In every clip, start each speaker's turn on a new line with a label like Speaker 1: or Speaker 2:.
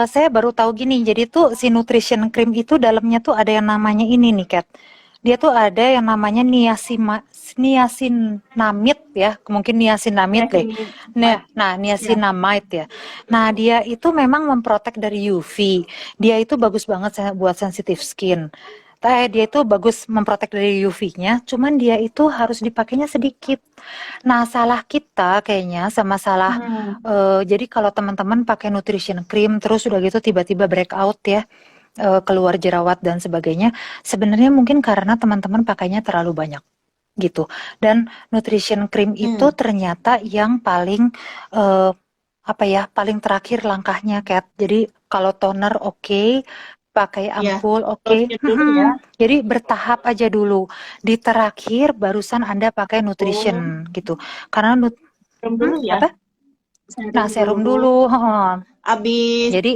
Speaker 1: Saya baru tahu gini. Jadi tuh si nutrition cream itu dalamnya tuh ada yang namanya ini nih, Kat. Dia tuh ada yang namanya niacinamide ya, mungkin niacinamide deh.
Speaker 2: Mat,
Speaker 1: Nah,
Speaker 2: ya.
Speaker 1: niacinamide ya. Nah, dia itu memang memprotek dari UV. Dia itu bagus banget buat sensitive skin. Dia itu bagus memprotek dari UV-nya, cuman dia itu harus dipakainya sedikit. Nah, salah kita kayaknya sama salah
Speaker 2: Hmm.
Speaker 1: jadi kalau teman-teman pakai nutrition cream terus udah gitu tiba-tiba breakout ya, keluar jerawat dan sebagainya, sebenarnya mungkin karena teman-teman pakainya terlalu banyak gitu. Dan nutrition cream itu
Speaker 2: Hmm.
Speaker 1: ternyata yang paling eh, apa ya, paling terakhir langkahnya, Kat. Jadi kalau toner oke, pakai
Speaker 2: Ya,
Speaker 1: ampul oke.
Speaker 2: close dulu ya.
Speaker 1: Jadi bertahap aja dulu. Di terakhir barusan Anda pakai
Speaker 2: Oh,
Speaker 1: nutrition gitu. Karena
Speaker 2: serum dulu ya.
Speaker 1: apa? Nah,
Speaker 2: Serum
Speaker 1: serum
Speaker 2: dulu.
Speaker 1: dulu. Heeh.
Speaker 2: Habis
Speaker 1: Jadi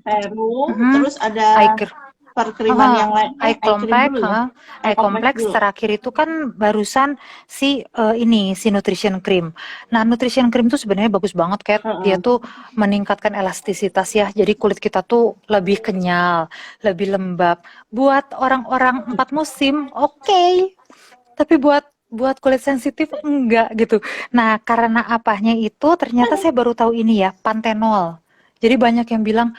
Speaker 2: serum,
Speaker 1: mhm,
Speaker 2: terus ada
Speaker 1: eye cre-
Speaker 2: perkriman
Speaker 1: heeh,
Speaker 2: yang lain.
Speaker 1: eye
Speaker 2: Eye cream
Speaker 1: complex,
Speaker 2: dulu ya.
Speaker 1: heeh.
Speaker 2: Eye
Speaker 1: Eye
Speaker 2: complex
Speaker 1: complex
Speaker 2: dulu.
Speaker 1: terakhir itu kan barusan si nutrition cream. Nah, nutrition cream tuh sebenarnya bagus banget, Kat. Dia
Speaker 2: Heeh.
Speaker 1: tuh meningkatkan elastisitas ya. Jadi kulit kita tuh lebih kenyal, lebih lembab. Buat orang-orang 4 musim, oke. Tapi buat buat kulit sensitif enggak gitu. Nah, karena apanya itu ternyata saya baru tahu ini ya, pantenol. Jadi banyak yang bilang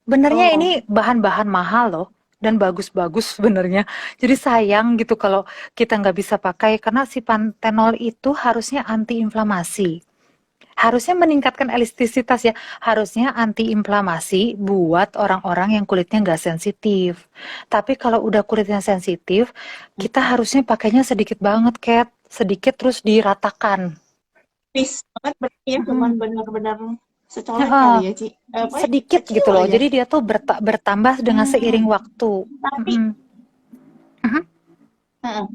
Speaker 1: benernya
Speaker 2: Oh,
Speaker 1: ini bahan-bahan mahal loh dan bagus-bagus sebenarnya. Jadi sayang gitu kalau kita nggak bisa pakai karena si pantenol itu harusnya antiinflamasi. Harusnya meningkatkan elastisitas ya, harusnya antiinflamasi buat orang-orang yang kulitnya nggak sensitif. Tapi kalau udah kulitnya sensitif, kita harusnya pakainya sedikit banget, Kat. Sedikit terus diratakan.
Speaker 2: tipis banget berarti ya. Cuman
Speaker 1: Mhm.
Speaker 2: benar-benar secolek
Speaker 1: Heeh,
Speaker 2: kali ya, Ci. Apa ya?
Speaker 1: sedikit
Speaker 2: Kecil
Speaker 1: gitu loh.
Speaker 2: aja.
Speaker 1: Jadi dia tuh bertambah dengan seiring
Speaker 2: Hmm.
Speaker 1: waktu.
Speaker 2: Tapi,
Speaker 1: Mhm. Mhm.
Speaker 2: heeh.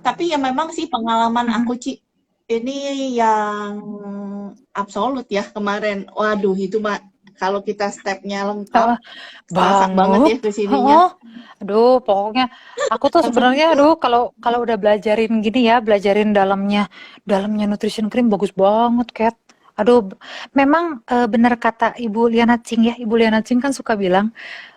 Speaker 2: Tapi ya memang sih pengalaman
Speaker 1: Mhm.
Speaker 2: aku, Ci. Ini yang absolut ya kemarin. Waduh, itu mah kalau kita stepnya lengkap,
Speaker 1: Heeh,
Speaker 2: kerasa banget
Speaker 1: banget.
Speaker 2: ya ke sininya.
Speaker 1: Heeh. Aduh, pokoknya aku tuh
Speaker 2: Langsung,
Speaker 1: sebenarnya aduh kalau kalau udah belajarin gini ya, belajarin dalamnya nutrition cream bagus banget, Kat. Aduh, memang benar kata Ibu Liana Ching ya. Ibu Liana Ching kan suka bilang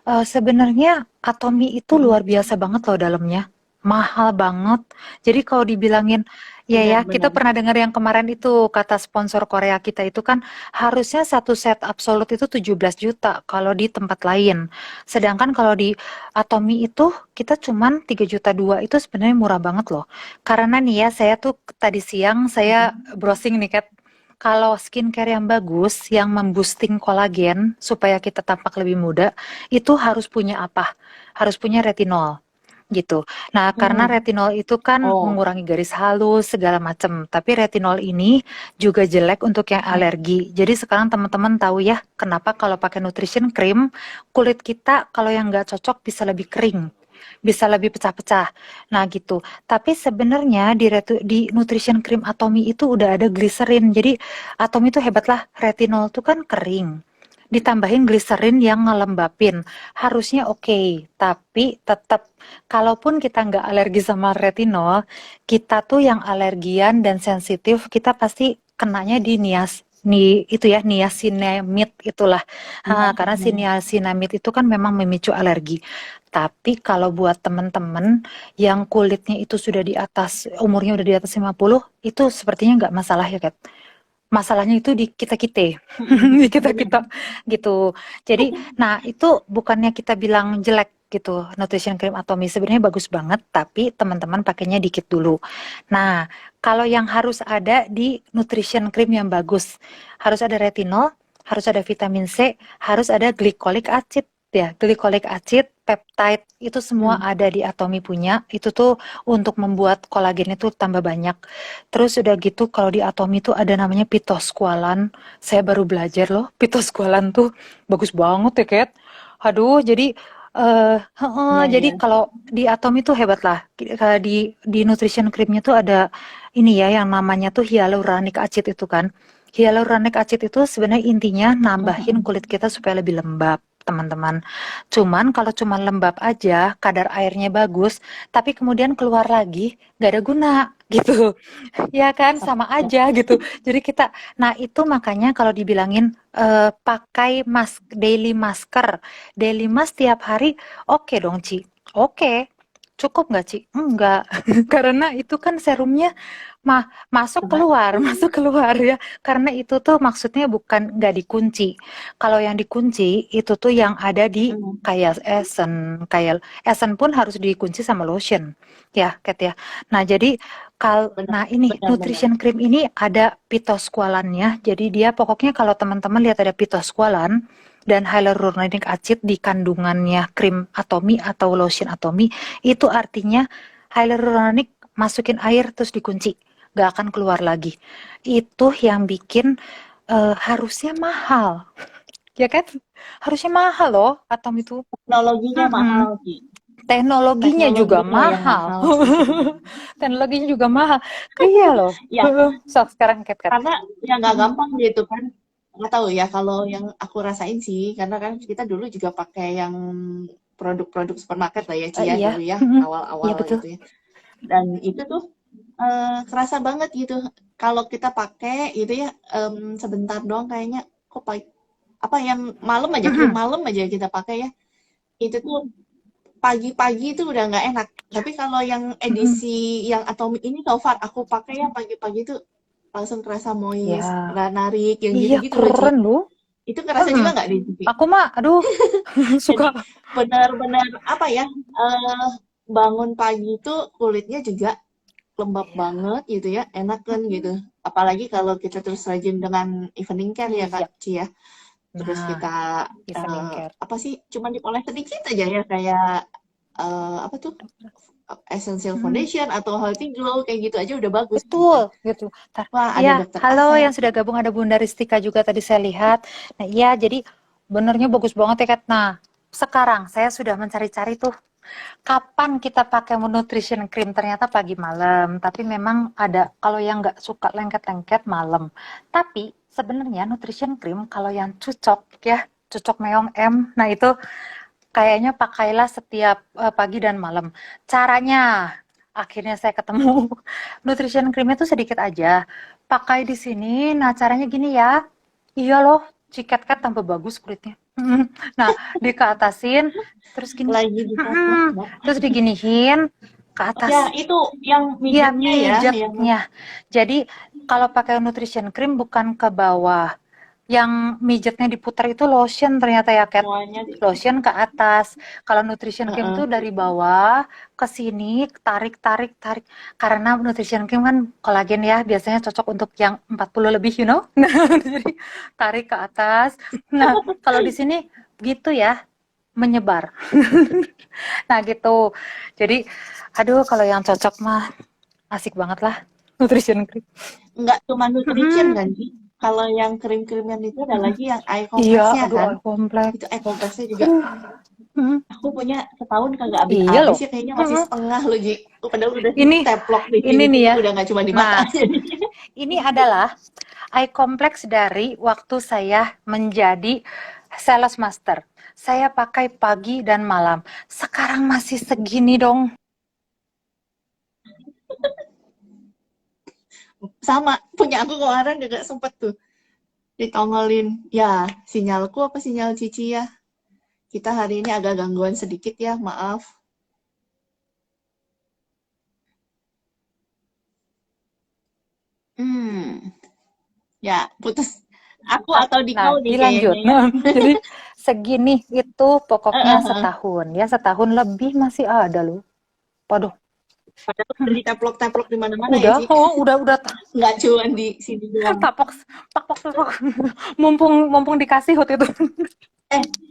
Speaker 1: sebenarnya Atomi itu luar biasa banget loh dalamnya. Mahal banget. Jadi kalau dibilangin ya ya, kita
Speaker 2: benar-benar.
Speaker 1: pernah dengar yang kemarin itu kata sponsor Korea kita itu kan harusnya satu set Absolut itu 17 juta kalau di tempat lain. Sedangkan kalau di Atomi itu kita cuman 3 juta 2 itu sebenarnya murah banget loh. Karena nih ya saya tuh tadi siang saya browsing nih Kat. Kalau skincare yang bagus, yang memboosting kolagen supaya kita tampak lebih muda, itu harus punya apa? Harus punya retinol gitu. Nah, karena
Speaker 2: Hmm.
Speaker 1: retinol itu kan
Speaker 2: Oh,
Speaker 1: mengurangi garis halus segala macam. Tapi retinol ini juga jelek untuk yang alergi. Jadi sekarang teman-teman tahu ya, kenapa kalau pakai nutrition cream, kulit kita kalau yang nggak cocok bisa lebih kering, bisa lebih pecah-pecah. Nah, gitu. Tapi sebenarnya di nutrition cream Atomi itu udah ada gliserin. Jadi Atomi itu hebat lah. Retinol itu kan kering ditambahin gliserin yang ngelembapin. Harusnya oke, tapi tetap kalaupun kita nggak alergi sama retinol, kita tuh yang alergian dan sensitif, kita pasti kenanya di itu ya niacinamide itulah.
Speaker 2: iya.
Speaker 1: Karena si niacinamide itu kan memang memicu alergi. Tapi kalau buat temen-temen yang kulitnya itu sudah di atas, umurnya udah di atas 50, itu sepertinya nggak masalah ya, Kat. Masalahnya itu di kita-kita. Di
Speaker 2: Benar.
Speaker 1: kita-kita gitu. Jadi, nah itu bukannya kita bilang jelek gitu, nutrition cream Atomi sebenarnya bagus banget, tapi teman-teman pakainya dikit dulu. Nah, kalau yang harus ada di nutrition cream yang bagus, harus ada retinol, harus ada vitamin C, harus ada glycolic acid ya, glycolic acid, peptide itu semua
Speaker 2: Hmm.
Speaker 1: ada di Atomi punya. Itu tuh untuk membuat kolagen itu tambah banyak. Terus udah gitu kalau di Atomi tuh ada namanya pitosqualan. Saya baru belajar loh, pitosqualan tuh bagus banget ya, Kat. Aduh,
Speaker 2: Iya,
Speaker 1: jadi
Speaker 2: iya.
Speaker 1: kalau di Atomi tuh hebat lah. Di nutrition creamnya tuh ada ini ya yang namanya tuh hyaluronic acid itu kan. Hyaluronic acid itu sebenarnya intinya nambahin kulit kita supaya lebih lembab. teman-teman. Cuman kalau cuma lembab aja, kadar airnya bagus, tapi kemudian keluar lagi, nggak ada guna gitu. Ya kan, sama aja gitu. Jadi nah itu makanya kalau dibilangin pakai daily masker, daily mask tiap hari, oke dong Ci, oke. Cukup nggak Ci? Enggak, karena itu kan serumnya masuk keluar, masuk keluar ya. Karena itu tuh maksudnya bukan nggak dikunci. Kalau yang dikunci itu tuh yang ada di kayak Essence pun harus dikunci sama lotion ya, Kat ya. Nah jadi nah ini
Speaker 2: benar.
Speaker 1: nutrition cream ini ada pitosqualannya. Jadi dia pokoknya kalau teman-teman lihat ada pitosqualan dan hyaluronic acid di kandungannya krim atomi atau lotion atomi, itu artinya hyaluronic masukin air terus dikunci, gak akan keluar lagi. Itu yang bikin harusnya mahal, ya kan? Harusnya mahal loh atom itu.
Speaker 2: Teknologinya mahal Ki.
Speaker 1: Teknologinya juga mahal. Teknologinya juga mahal. Iya loh.
Speaker 2: Ya.
Speaker 1: So sekarang Kat.
Speaker 2: Karena ya nggak gampang gitu kan. Nggak tahu ya kalau yang aku rasain sih, karena kan kita dulu juga pakai yang produk-produk supermarket lah ya Ci ya,
Speaker 1: Iya.
Speaker 2: dulu ya, awal-awal
Speaker 1: Iya, betul.
Speaker 2: gitu ya. Dan itu tuh kerasa banget gitu. Kalau kita pakai gitu ya, sebentar doang kayaknya kok apa yang malam aja, malam aja kita pakai ya. Itu tuh pagi-pagi itu udah nggak enak. Tapi kalau yang edisi yang Atomic ini so far aku pakai ya pagi-pagi itu langsung kerasa moist,
Speaker 1: Ya.
Speaker 2: narik yang
Speaker 1: Iya,
Speaker 2: gitu-gitu loh, Ci.
Speaker 1: keren loh.
Speaker 2: Itu kerasa juga nggak di TV?
Speaker 1: Aku mah, aduh, suka.
Speaker 2: Jadi benar-benar apa ya, bangun pagi itu kulitnya juga lembab banget gitu ya, enak kan gitu. Apalagi kalau kita terus rajin dengan evening care ya Kak Ci ya. Terus
Speaker 1: Nah,
Speaker 2: kita
Speaker 1: evening care.
Speaker 2: apa sih, cuman dipoles sedikit aja ya kayak apa tuh Essential Foundation atau Healthy Glow kayak gitu aja udah bagus.
Speaker 1: Betul, gitu.
Speaker 2: Wah, ada
Speaker 1: Ya,
Speaker 2: Dokter
Speaker 1: halo
Speaker 2: Asep.
Speaker 1: yang sudah gabung, ada Bunda Ristika juga tadi saya lihat. Nah, iya, jadi benernya bagus banget ya, Kat. Nah, sekarang saya sudah mencari-cari tuh kapan kita pakai nutrition cream, ternyata pagi malam. Tapi memang ada kalau yang nggak suka lengket-lengket malam. Tapi sebenarnya nutrition cream kalau yang cocok ya, cocok meong M. Nah, itu kayaknya pakailah setiap pagi dan malam. Caranya, akhirnya saya ketemu nutrition creamnya tuh sedikit aja. Pakai di sini. Nah, caranya gini ya. Iya loh, ciket-ket tambah bagus kulitnya. Nah, dikeatasin, terus gini. Terus diginihin ke atas.
Speaker 2: Ya, itu yang mijitnya ya.
Speaker 1: Mijitnya. Jadi, kalau pakai nutrition cream bukan ke bawah. Yang mijitnya diputar itu lotion ternyata ya, Kat. Lotion ke atas. Kalau nutrition cream itu dari bawah ke sini, tarik. Karena nutrition cream kan kolagen ya, biasanya cocok untuk yang 40 lebih, you know. Jadi tarik ke atas. Nah, kalau di sini gitu ya, menyebar. Nah, gitu. Jadi, aduh, kalau yang cocok mah asik banget lah nutrition cream.
Speaker 2: Nggak cuma nutrition kan, Ci? Kalau yang krim-krimnya itu ada lagi yang eye
Speaker 1: Iya,
Speaker 2: complex-nya kan.
Speaker 1: eye complex.
Speaker 2: Itu eye complex-nya juga. Aku punya setahun kagak habis ya, kayaknya masih setengah loh, Ji. Padahal udah teplok di sini. Ini ya. Udah nggak cuma di mata.
Speaker 1: Ini adalah eye complex dari waktu saya menjadi sales master. Saya pakai pagi dan malam. Sekarang masih segini dong.
Speaker 2: Sama, punya aku kemarin juga sempet tuh ditongolin. Ya, sinyalku apa sinyal Cici ya? Kita hari ini agak gangguan sedikit ya, maaf. Ya, putus. Aku atau Diko nih
Speaker 1: dilanjut.
Speaker 2: kayaknya.
Speaker 1: Jadi segini itu pokoknya setahun. Ya, setahun lebih masih ada loh. Waduh.
Speaker 2: Padahal udah diteplok-teplok di mana-mana ya, Ci.
Speaker 1: Udah.
Speaker 2: Nggak cuma di sini doang.
Speaker 1: Tapok. Mumpung dikasih waktu itu.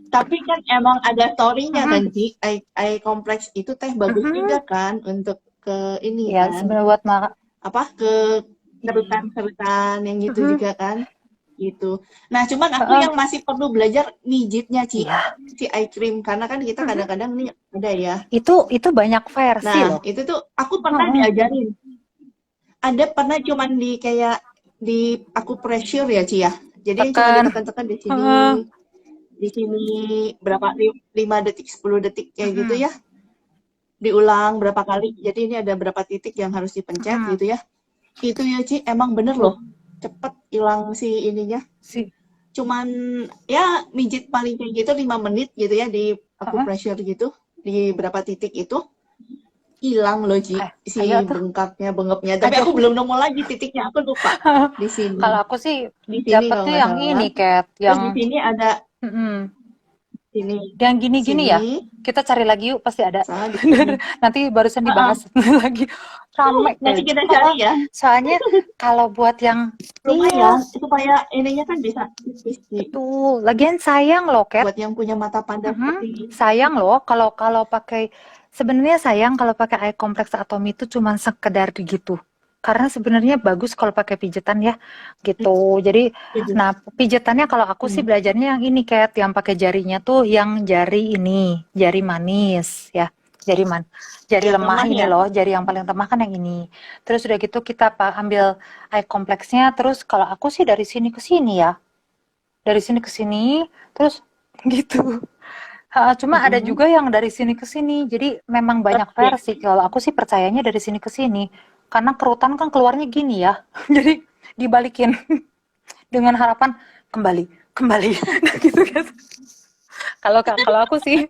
Speaker 2: Tapi kan emang ada story-nya kan, Ci. Eye complex itu teh bagus juga kan untuk ke ini
Speaker 1: ya,
Speaker 2: kan.
Speaker 1: Sebenarnya buat
Speaker 2: ke kerutan-kerutan yang gitu juga kan. Gitu. Nah, cuman aku yang masih perlu belajar mijitnya, Ci. Si eye cream, karena kan kita kadang-kadang nih ada ya.
Speaker 1: Itu banyak versi loh.
Speaker 2: Nah, itu tuh aku pernah diajarin. Ada pernah cuman di kayak di aku pressure ya, Ci ya. Jadi cuma ditekan-tekan di sini. di sini berapa 5 detik, 10 detik kayak gitu
Speaker 1: Mm-mm.
Speaker 2: ya. Diulang berapa kali. Jadi ini ada berapa titik yang harus dipencet
Speaker 1: Mm-mm.
Speaker 2: gitu ya. Itu ya Ci, emang bener
Speaker 1: Tuh,
Speaker 2: loh. Cepet hilang si ininya.
Speaker 1: si,
Speaker 2: Cuman ya mijit paling kayak gitu 5 menit gitu ya di
Speaker 1: uh-uh.
Speaker 2: acupressure gitu. Di berapa titik itu hilang loh Ci,
Speaker 1: Ayo
Speaker 2: si
Speaker 1: tuh,
Speaker 2: bengkaknya, bengepnya. Tapi
Speaker 1: aja.
Speaker 2: aku belum nemu lagi titiknya, aku lupa. Di sini.
Speaker 1: Kalau aku sih
Speaker 2: Di sini kalau
Speaker 1: dapetnya
Speaker 2: nggak
Speaker 1: yang
Speaker 2: salah.
Speaker 1: ini, Cat,
Speaker 2: Terus
Speaker 1: yang
Speaker 2: di sini ada
Speaker 1: mm-mm.
Speaker 2: sini.
Speaker 1: Yang gini-gini
Speaker 2: Sini.
Speaker 1: ya. Kita cari lagi yuk, pasti ada.
Speaker 2: Salah di sini.
Speaker 1: Nanti barusan
Speaker 2: Heeh.
Speaker 1: dibahas lagi. Rame
Speaker 2: Nanti
Speaker 1: kali.
Speaker 2: kita
Speaker 1: Oh,
Speaker 2: cari ya.
Speaker 1: soalnya kalau buat yang iya,
Speaker 2: Lumayan supaya ininya kan bisa tipis sih.
Speaker 1: betul. Lagian sayang loh, Cat.
Speaker 2: Buat yang punya mata panda
Speaker 1: Mm-mm.
Speaker 2: seperti
Speaker 1: Sayang loh kalau kalau pakai sebenarnya sayang kalau pakai eye complex atomi itu cuman sekedar gitu. Karena sebenarnya bagus kalau pakai pijetan ya gitu. Jadi
Speaker 2: itu.
Speaker 1: nah pijetannya kalau aku sih
Speaker 2: Hmm.
Speaker 1: belajarnya yang ini Kat, yang pakai jarinya tuh yang jari ini, jari manis ya. Jari
Speaker 2: Yang
Speaker 1: lemah
Speaker 2: lemah
Speaker 1: ini
Speaker 2: ya.
Speaker 1: loh, jari yang paling lemah kan yang ini. Terus udah gitu kita ambil eye complex-nya terus kalau aku sih dari sini ke sini ya. Dari sini ke sini terus gitu. Cuma ada
Speaker 2: Mm-mm.
Speaker 1: juga yang dari sini ke sini. Jadi memang banyak
Speaker 2: Ya.
Speaker 1: versi. Kalau aku sih percayanya dari sini ke sini. Karena kerutan kan keluarnya gini ya. Jadi dibalikin dengan harapan kembali, kembali. Nah, gitu kan. Kalau aku sih,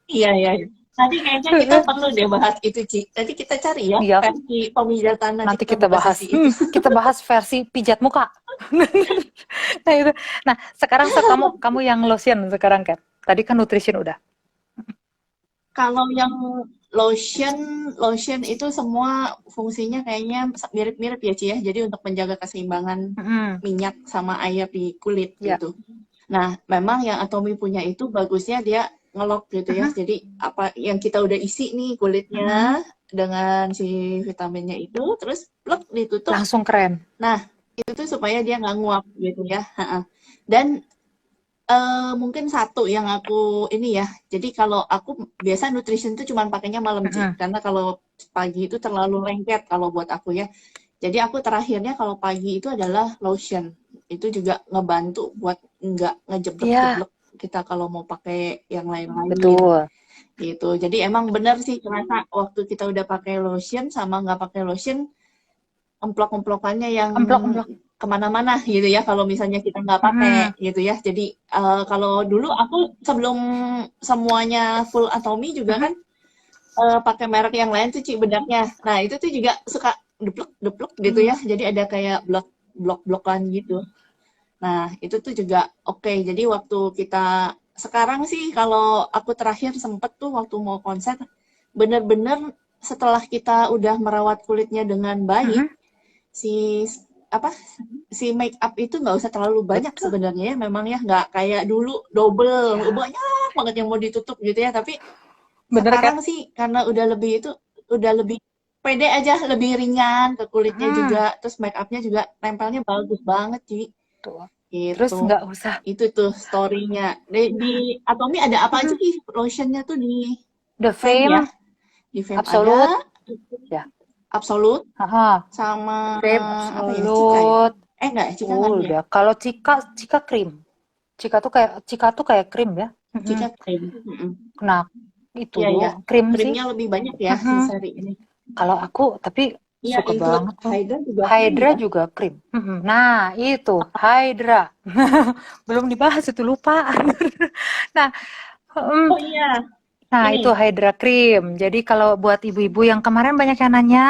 Speaker 2: Iya, iya. Nanti kayaknya kita perlu deh bahas itu, Ci. Nanti kita cari ya
Speaker 1: iya,
Speaker 2: versi pemijatan nanti
Speaker 1: nanti
Speaker 2: kita
Speaker 1: kita
Speaker 2: buka
Speaker 1: bahas.
Speaker 2: sesi itu.
Speaker 1: Kita bahas versi pijat muka. Nah, itu. Nah, sekarang kamu yang lotion sekarang kan. Tadi kan nutrition udah.
Speaker 2: Kalau yang lotion, lotion itu semua fungsinya kayaknya mirip-mirip ya, Ci ya. Jadi untuk menjaga keseimbangan
Speaker 1: Mm-mm.
Speaker 2: minyak sama air di kulit
Speaker 1: Ya.
Speaker 2: gitu. Nah, memang yang Atomi punya itu bagusnya dia ngelok gitu ya.
Speaker 1: Mm-mm.
Speaker 2: Jadi apa yang kita udah isi nih kulitnya
Speaker 1: Mm-mm.
Speaker 2: dengan si vitaminnya itu, terus plek ditutup.
Speaker 1: Langsung keren.
Speaker 2: Nah, itu tuh supaya dia nggak nguap gitu ya. Ha-ha. Dan mungkin satu yang aku ini ya. Jadi kalau aku biasa nutrition tuh cuma pakainya malam Ci.
Speaker 1: Mm-mm.
Speaker 2: Karena kalau pagi itu terlalu lengket kalau buat aku ya. Jadi aku terakhirnya kalau pagi itu adalah lotion. Itu juga ngebantu buat nggak
Speaker 1: Iya,
Speaker 2: ngejeblek-jeblek kita kalau mau pakai yang lain-lain
Speaker 1: betul.
Speaker 2: gitu. Jadi emang benar sih terasa waktu kita udah pakai lotion sama nggak pakai lotion emplok-emplokannya yang
Speaker 1: Emplok-emplok.
Speaker 2: kemana-mana gitu ya kalau misalnya kita nggak pakai
Speaker 1: Mm-mm.
Speaker 2: gitu ya. Jadi kalau dulu aku sebelum semuanya full Atomy juga
Speaker 1: Mm-mm.
Speaker 2: kan pakai merek yang lain tuh Ci bedaknya. Nah itu tuh juga suka deplek-deplek gitu ya. Jadi ada kayak blok-blokan gitu. Nah itu tuh juga oke. Jadi waktu kita sekarang sih kalau aku terakhir sempet tuh waktu mau konser bener-bener setelah kita udah merawat kulitnya dengan baik
Speaker 1: Mm-mm.
Speaker 2: si apa si make up itu nggak usah terlalu banyak
Speaker 1: Betul.
Speaker 2: sebenarnya ya memang ya nggak kayak dulu double
Speaker 1: Ya,
Speaker 2: banyak banget yang mau ditutup gitu ya tapi
Speaker 1: bener
Speaker 2: sekarang
Speaker 1: Kat.
Speaker 2: sih karena udah lebih itu udah lebih pede aja lebih ringan ke kulitnya juga
Speaker 1: Mm-mm.
Speaker 2: terus make upnya juga tempelnya bagus banget Ci
Speaker 1: Tuh. Terus
Speaker 2: gitu
Speaker 1: nggak usah.
Speaker 2: itu tuh storynya di Atomy ada apa aja
Speaker 1: Mm-mm.
Speaker 2: sih lotionnya tuh di
Speaker 1: The
Speaker 2: Fame ya
Speaker 1: Fame,
Speaker 2: di Fame ada
Speaker 1: Absolute. Ya.
Speaker 2: Absolute
Speaker 1: Haha.
Speaker 2: sama
Speaker 1: Fame,
Speaker 2: apa ya Cika ya
Speaker 1: Absolute.
Speaker 2: enggak ya Cika nggak ada ya
Speaker 1: Udah. Kalau Cika krim. Cika tuh kayak krim ya. Mm-mm.
Speaker 2: Cika krim. Mm-mm.
Speaker 1: Nah, itu
Speaker 2: Iya, iya.
Speaker 1: krim sih.
Speaker 2: Krimnya lebih banyak ya si
Speaker 1: Mm-mm.
Speaker 2: seri ini.
Speaker 1: Kalau aku tapi
Speaker 2: Iya,
Speaker 1: suka
Speaker 2: include
Speaker 1: banget tuh.
Speaker 2: Hydra juga krim
Speaker 1: Hydra
Speaker 2: ya.
Speaker 1: juga krim. Mm-mm. Nah, itu Hydra. Belum dibahas itu lupa. Nah, mm,
Speaker 2: Oh iya,
Speaker 1: nah, itu
Speaker 2: ini.
Speaker 1: Hydra Cream. Jadi kalau buat ibu-ibu yang kemarin banyak yang nanya,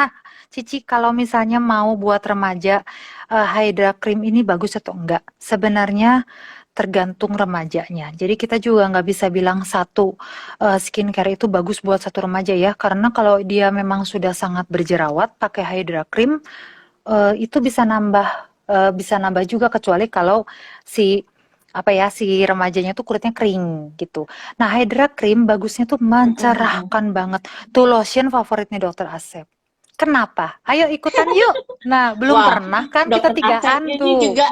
Speaker 1: Cici kalau misalnya mau buat remaja, Hydra Cream ini bagus atau enggak? Sebenarnya tergantung remajanya. Jadi kita juga nggak bisa bilang satu skincare itu bagus buat satu remaja ya. Karena kalau dia memang sudah sangat berjerawat, pakai Hydra Cream itu bisa nambah juga kecuali kalau si apa ya si remajanya tuh kulitnya kering gitu. Nah, Hydra Cream bagusnya tuh
Speaker 2: Mm-mm, mm-mm.
Speaker 1: mencerahkan banget. Tuh lotion favoritnya Dokter Asep. Kenapa? Ayo ikutan yuk. Nah, belum
Speaker 2: Wah,
Speaker 1: pernah kan kita
Speaker 2: Dokter Asep
Speaker 1: tigaan
Speaker 2: ini
Speaker 1: tuh.
Speaker 2: juga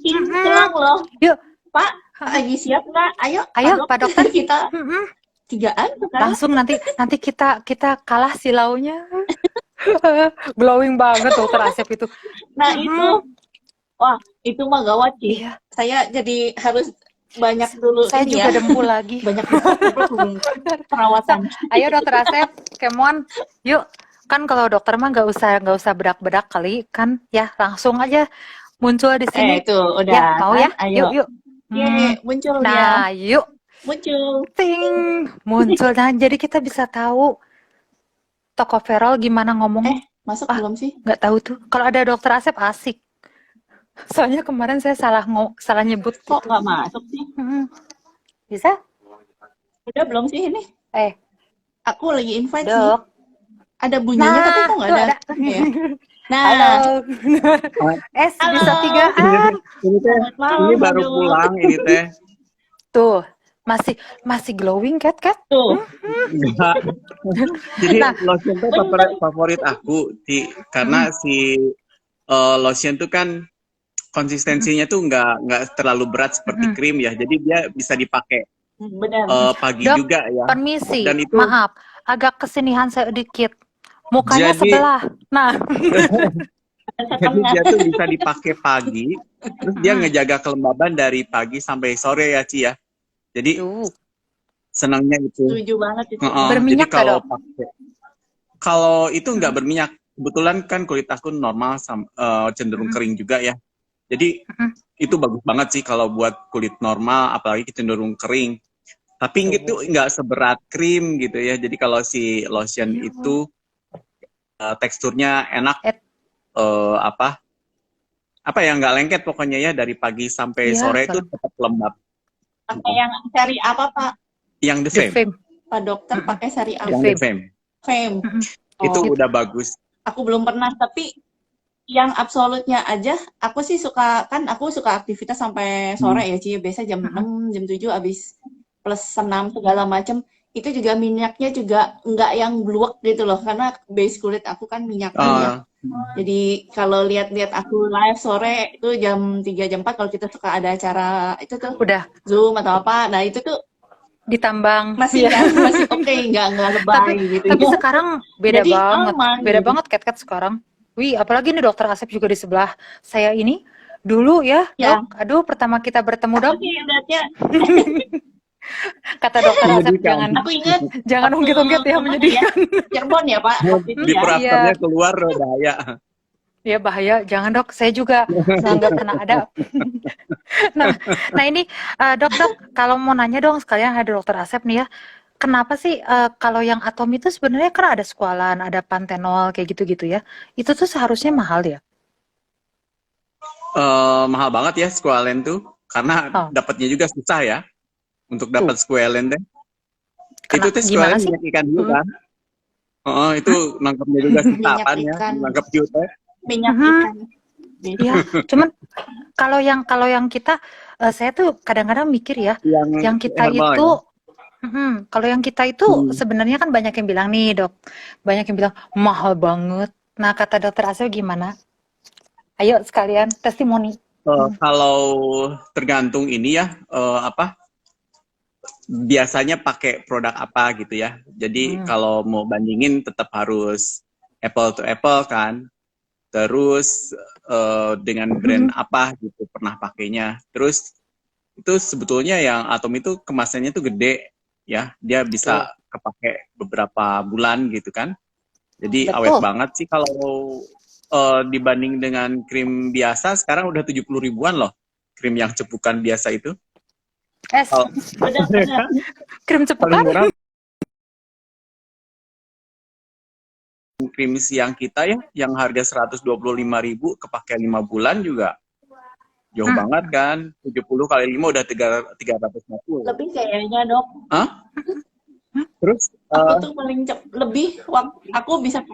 Speaker 1: Mm-mm.
Speaker 2: hilang loh.
Speaker 1: Yuk,
Speaker 2: Pak, lagi siap nggak? Ayo, Pak
Speaker 1: ayo
Speaker 2: Dok.
Speaker 1: Pak Dokter.
Speaker 2: Kita
Speaker 1: Mm-mm.
Speaker 2: tigaan sekarang.
Speaker 1: Langsung nanti kita kalah silaunya. Glowing banget Dokter Asep itu.
Speaker 2: Nah, itu.
Speaker 1: Mm-mm.
Speaker 2: Wah, itu mah gawat sih.
Speaker 1: Iya.
Speaker 2: Saya jadi harus banyak dulu
Speaker 1: Saya
Speaker 2: ini
Speaker 1: juga
Speaker 2: ya,
Speaker 1: dempu lagi.
Speaker 2: banyak dulu
Speaker 1: So,
Speaker 2: perawatan.
Speaker 1: ayo dokter Asep, kemon, yuk. Kan kalau dokter mah nggak usah bedak-bedak kali, kan? Ya langsung aja muncul di sini.
Speaker 2: Itu udah
Speaker 1: Ya mau
Speaker 2: kan,
Speaker 1: ya?
Speaker 2: ayo.
Speaker 1: Yuk yuk.
Speaker 2: Ye, muncul dia,
Speaker 1: Nah yuk,
Speaker 2: muncul.
Speaker 1: ting muncul. Nah jadi kita bisa tahu Tocopherol gimana ngomongnya.
Speaker 2: Masuk
Speaker 1: Ah
Speaker 2: belum sih?
Speaker 1: nggak tahu tuh. Kalau ada dokter Asep asik. Soalnya kemarin saya salah nyebut
Speaker 2: Kok
Speaker 1: gitu.
Speaker 2: nggak masuk sih?
Speaker 1: Bisa?
Speaker 2: Udah belum sih ini? Aku lagi invite sih.
Speaker 1: Dok.
Speaker 2: Ada bunyinya tapi
Speaker 1: Nah,
Speaker 2: kok nggak
Speaker 1: tuh
Speaker 2: ada.
Speaker 1: ada.
Speaker 2: Ya. Nah,
Speaker 1: Halo.
Speaker 2: halo.
Speaker 1: S3-an.
Speaker 3: Ini teh,
Speaker 2: Selamat malam,
Speaker 3: ini baru
Speaker 2: Badut.
Speaker 3: pulang ini teh.
Speaker 1: Tuh, masih glowing cat.
Speaker 2: Tuh,
Speaker 3: Enggak. Jadi
Speaker 1: Nah,
Speaker 3: lotion tuh
Speaker 2: bener.
Speaker 3: favorit aku, karena si lotion tuh kan konsistensinya tuh nggak terlalu berat seperti krim ya. Jadi dia bisa dipakai
Speaker 2: Benar.
Speaker 3: pagi
Speaker 1: Dok,
Speaker 3: juga ya.
Speaker 1: permisi,
Speaker 3: Dan itu
Speaker 1: maaf, agak kesinihan sedikit. Mukanya
Speaker 3: jadi
Speaker 1: sebelah. Nah,
Speaker 3: jadi dia tuh bisa dipakai pagi, terus dia ngejaga kelembaban dari pagi sampai sore ya Ci ya. Jadi
Speaker 1: tuh,
Speaker 3: senangnya itu.
Speaker 2: Setuju banget itu.
Speaker 3: Jadi
Speaker 1: berminyak gak dok?
Speaker 3: kalau itu nggak berminyak, kebetulan kan kulit aku normal cenderung kering juga ya. Jadi itu bagus banget sih kalau buat kulit normal, apalagi cenderung kering. Tapi itu nggak seberat krim gitu ya. Jadi kalau si lotion itu teksturnya enak, apa ya, nggak lengket pokoknya ya, dari pagi sampai
Speaker 1: Iya,
Speaker 3: sore itu tetap lembab.
Speaker 2: Pakai yang seri apa, Pak?
Speaker 3: Yang The
Speaker 1: The
Speaker 3: Fame.
Speaker 1: Fame.
Speaker 2: Pak dokter pakai seri apa?
Speaker 3: Yang The Fame.
Speaker 2: Fame.
Speaker 3: Itu
Speaker 2: Oh,
Speaker 3: udah bagus.
Speaker 2: aku belum pernah, tapi yang absolutnya aja, aku sih suka aktivitas sampai sore ya, Ci. Biasa jam 6, jam 7 abis plus senam segala macam. Itu juga minyaknya juga nggak yang bluek gitu loh, karena base kulit aku kan minyakan ya. Jadi kalau lihat-lihat aku live sore itu jam 3 jam 4 kalau kita suka ada acara itu tuh
Speaker 1: Udah
Speaker 2: Zoom atau apa. Nah, itu tuh
Speaker 1: ditambang.
Speaker 2: masih
Speaker 1: Iya.
Speaker 2: masih oke, nggak lebay gitu
Speaker 1: Tapi
Speaker 2: ya.
Speaker 1: sekarang beda
Speaker 2: Jadi
Speaker 1: banget.
Speaker 2: aman
Speaker 1: Beda
Speaker 2: gitu.
Speaker 1: banget cat sekarang. Wih, apalagi nih dokter Asep juga di sebelah saya ini. Dulu ya,
Speaker 2: Ya.
Speaker 1: dok. Aduh, pertama kita bertemu dok.
Speaker 2: Oke, lihatnya
Speaker 1: Kata dokter Asep
Speaker 2: aku ingat
Speaker 1: jangan
Speaker 2: waktu
Speaker 1: ungkit-ungkit ya,
Speaker 2: kemana
Speaker 1: menyedihkan.
Speaker 2: Cirebon ya, Pak, waktu itu
Speaker 3: Di
Speaker 2: ya.
Speaker 3: prasternya keluar bahaya.
Speaker 1: Ya bahaya, jangan dok. Saya juga nggak pernah ada. Nah ini dok, kalau mau nanya dong sekalian ada dokter Asep nih ya. Kenapa sih kalau yang Atom itu sebenarnya kan ada Squalane, ada Panthenol kayak gitu-gitu ya. Itu tuh seharusnya mahal ya?
Speaker 3: Mahal banget ya Squalene tuh, karena dapatnya juga susah ya untuk dapat Squalene deh. Itu tuh Squalene minyak ikan juga kan? Itu nangkapnya juga susah apaan ya, nangkap hiu teh.
Speaker 2: Minyak ikan.
Speaker 1: Iya, cuman kalau yang kita, saya tuh kadang-kadang mikir ya, yang kita itu, kalau yang kita itu sebenarnya kan banyak yang bilang nih dok, banyak yang bilang mahal banget. Nah kata dokter Asel gimana? Ayo sekalian testimoni.
Speaker 3: Kalau tergantung ini ya, biasanya pakai produk apa gitu ya. Jadi kalau mau bandingin tetap harus apple to apple kan. Terus dengan brand apa gitu pernah pakainya. Terus itu sebetulnya yang Atom itu kemasannya tuh gede ya. Dia bisa kepake beberapa bulan gitu kan. Jadi awet banget sih kalau dibanding dengan krim biasa. Sekarang udah 70 ribuan loh krim yang cepukan biasa itu.
Speaker 1: Krim cepukan?
Speaker 3: Krim siang kita ya, yang harga 125.000 kepake 5 bulan juga jauh banget kan. 70 kali 5 udah 350.
Speaker 2: Lebih kayaknya dok.
Speaker 3: Hah? Terus
Speaker 2: aku tuh paling lebih aku bisa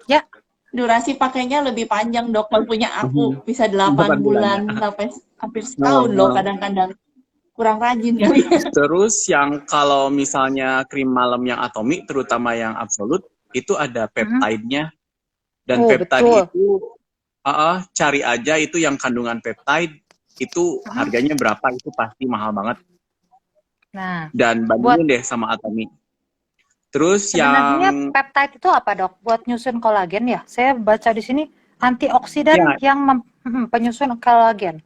Speaker 1: ya
Speaker 2: durasi pakainya lebih panjang dok. Kalau punya aku bisa 8 bulan sampai hampir setahun loh kadang-kadang. Kurang rajin kali.
Speaker 3: Terus yang kalau misalnya krim malam yang Atomic, terutama yang Absolute, itu ada peptide-nya. Dan peptide itu cari aja itu yang kandungan peptide itu harganya berapa, itu pasti mahal banget.
Speaker 1: Nah,
Speaker 3: dan bandingin deh sama Atomic. Terus
Speaker 1: sebenarnya
Speaker 3: yang
Speaker 1: peptide itu apa dok? Buat nyusun kolagen ya? Saya baca di sini antioksidan yang penyusun kolagen.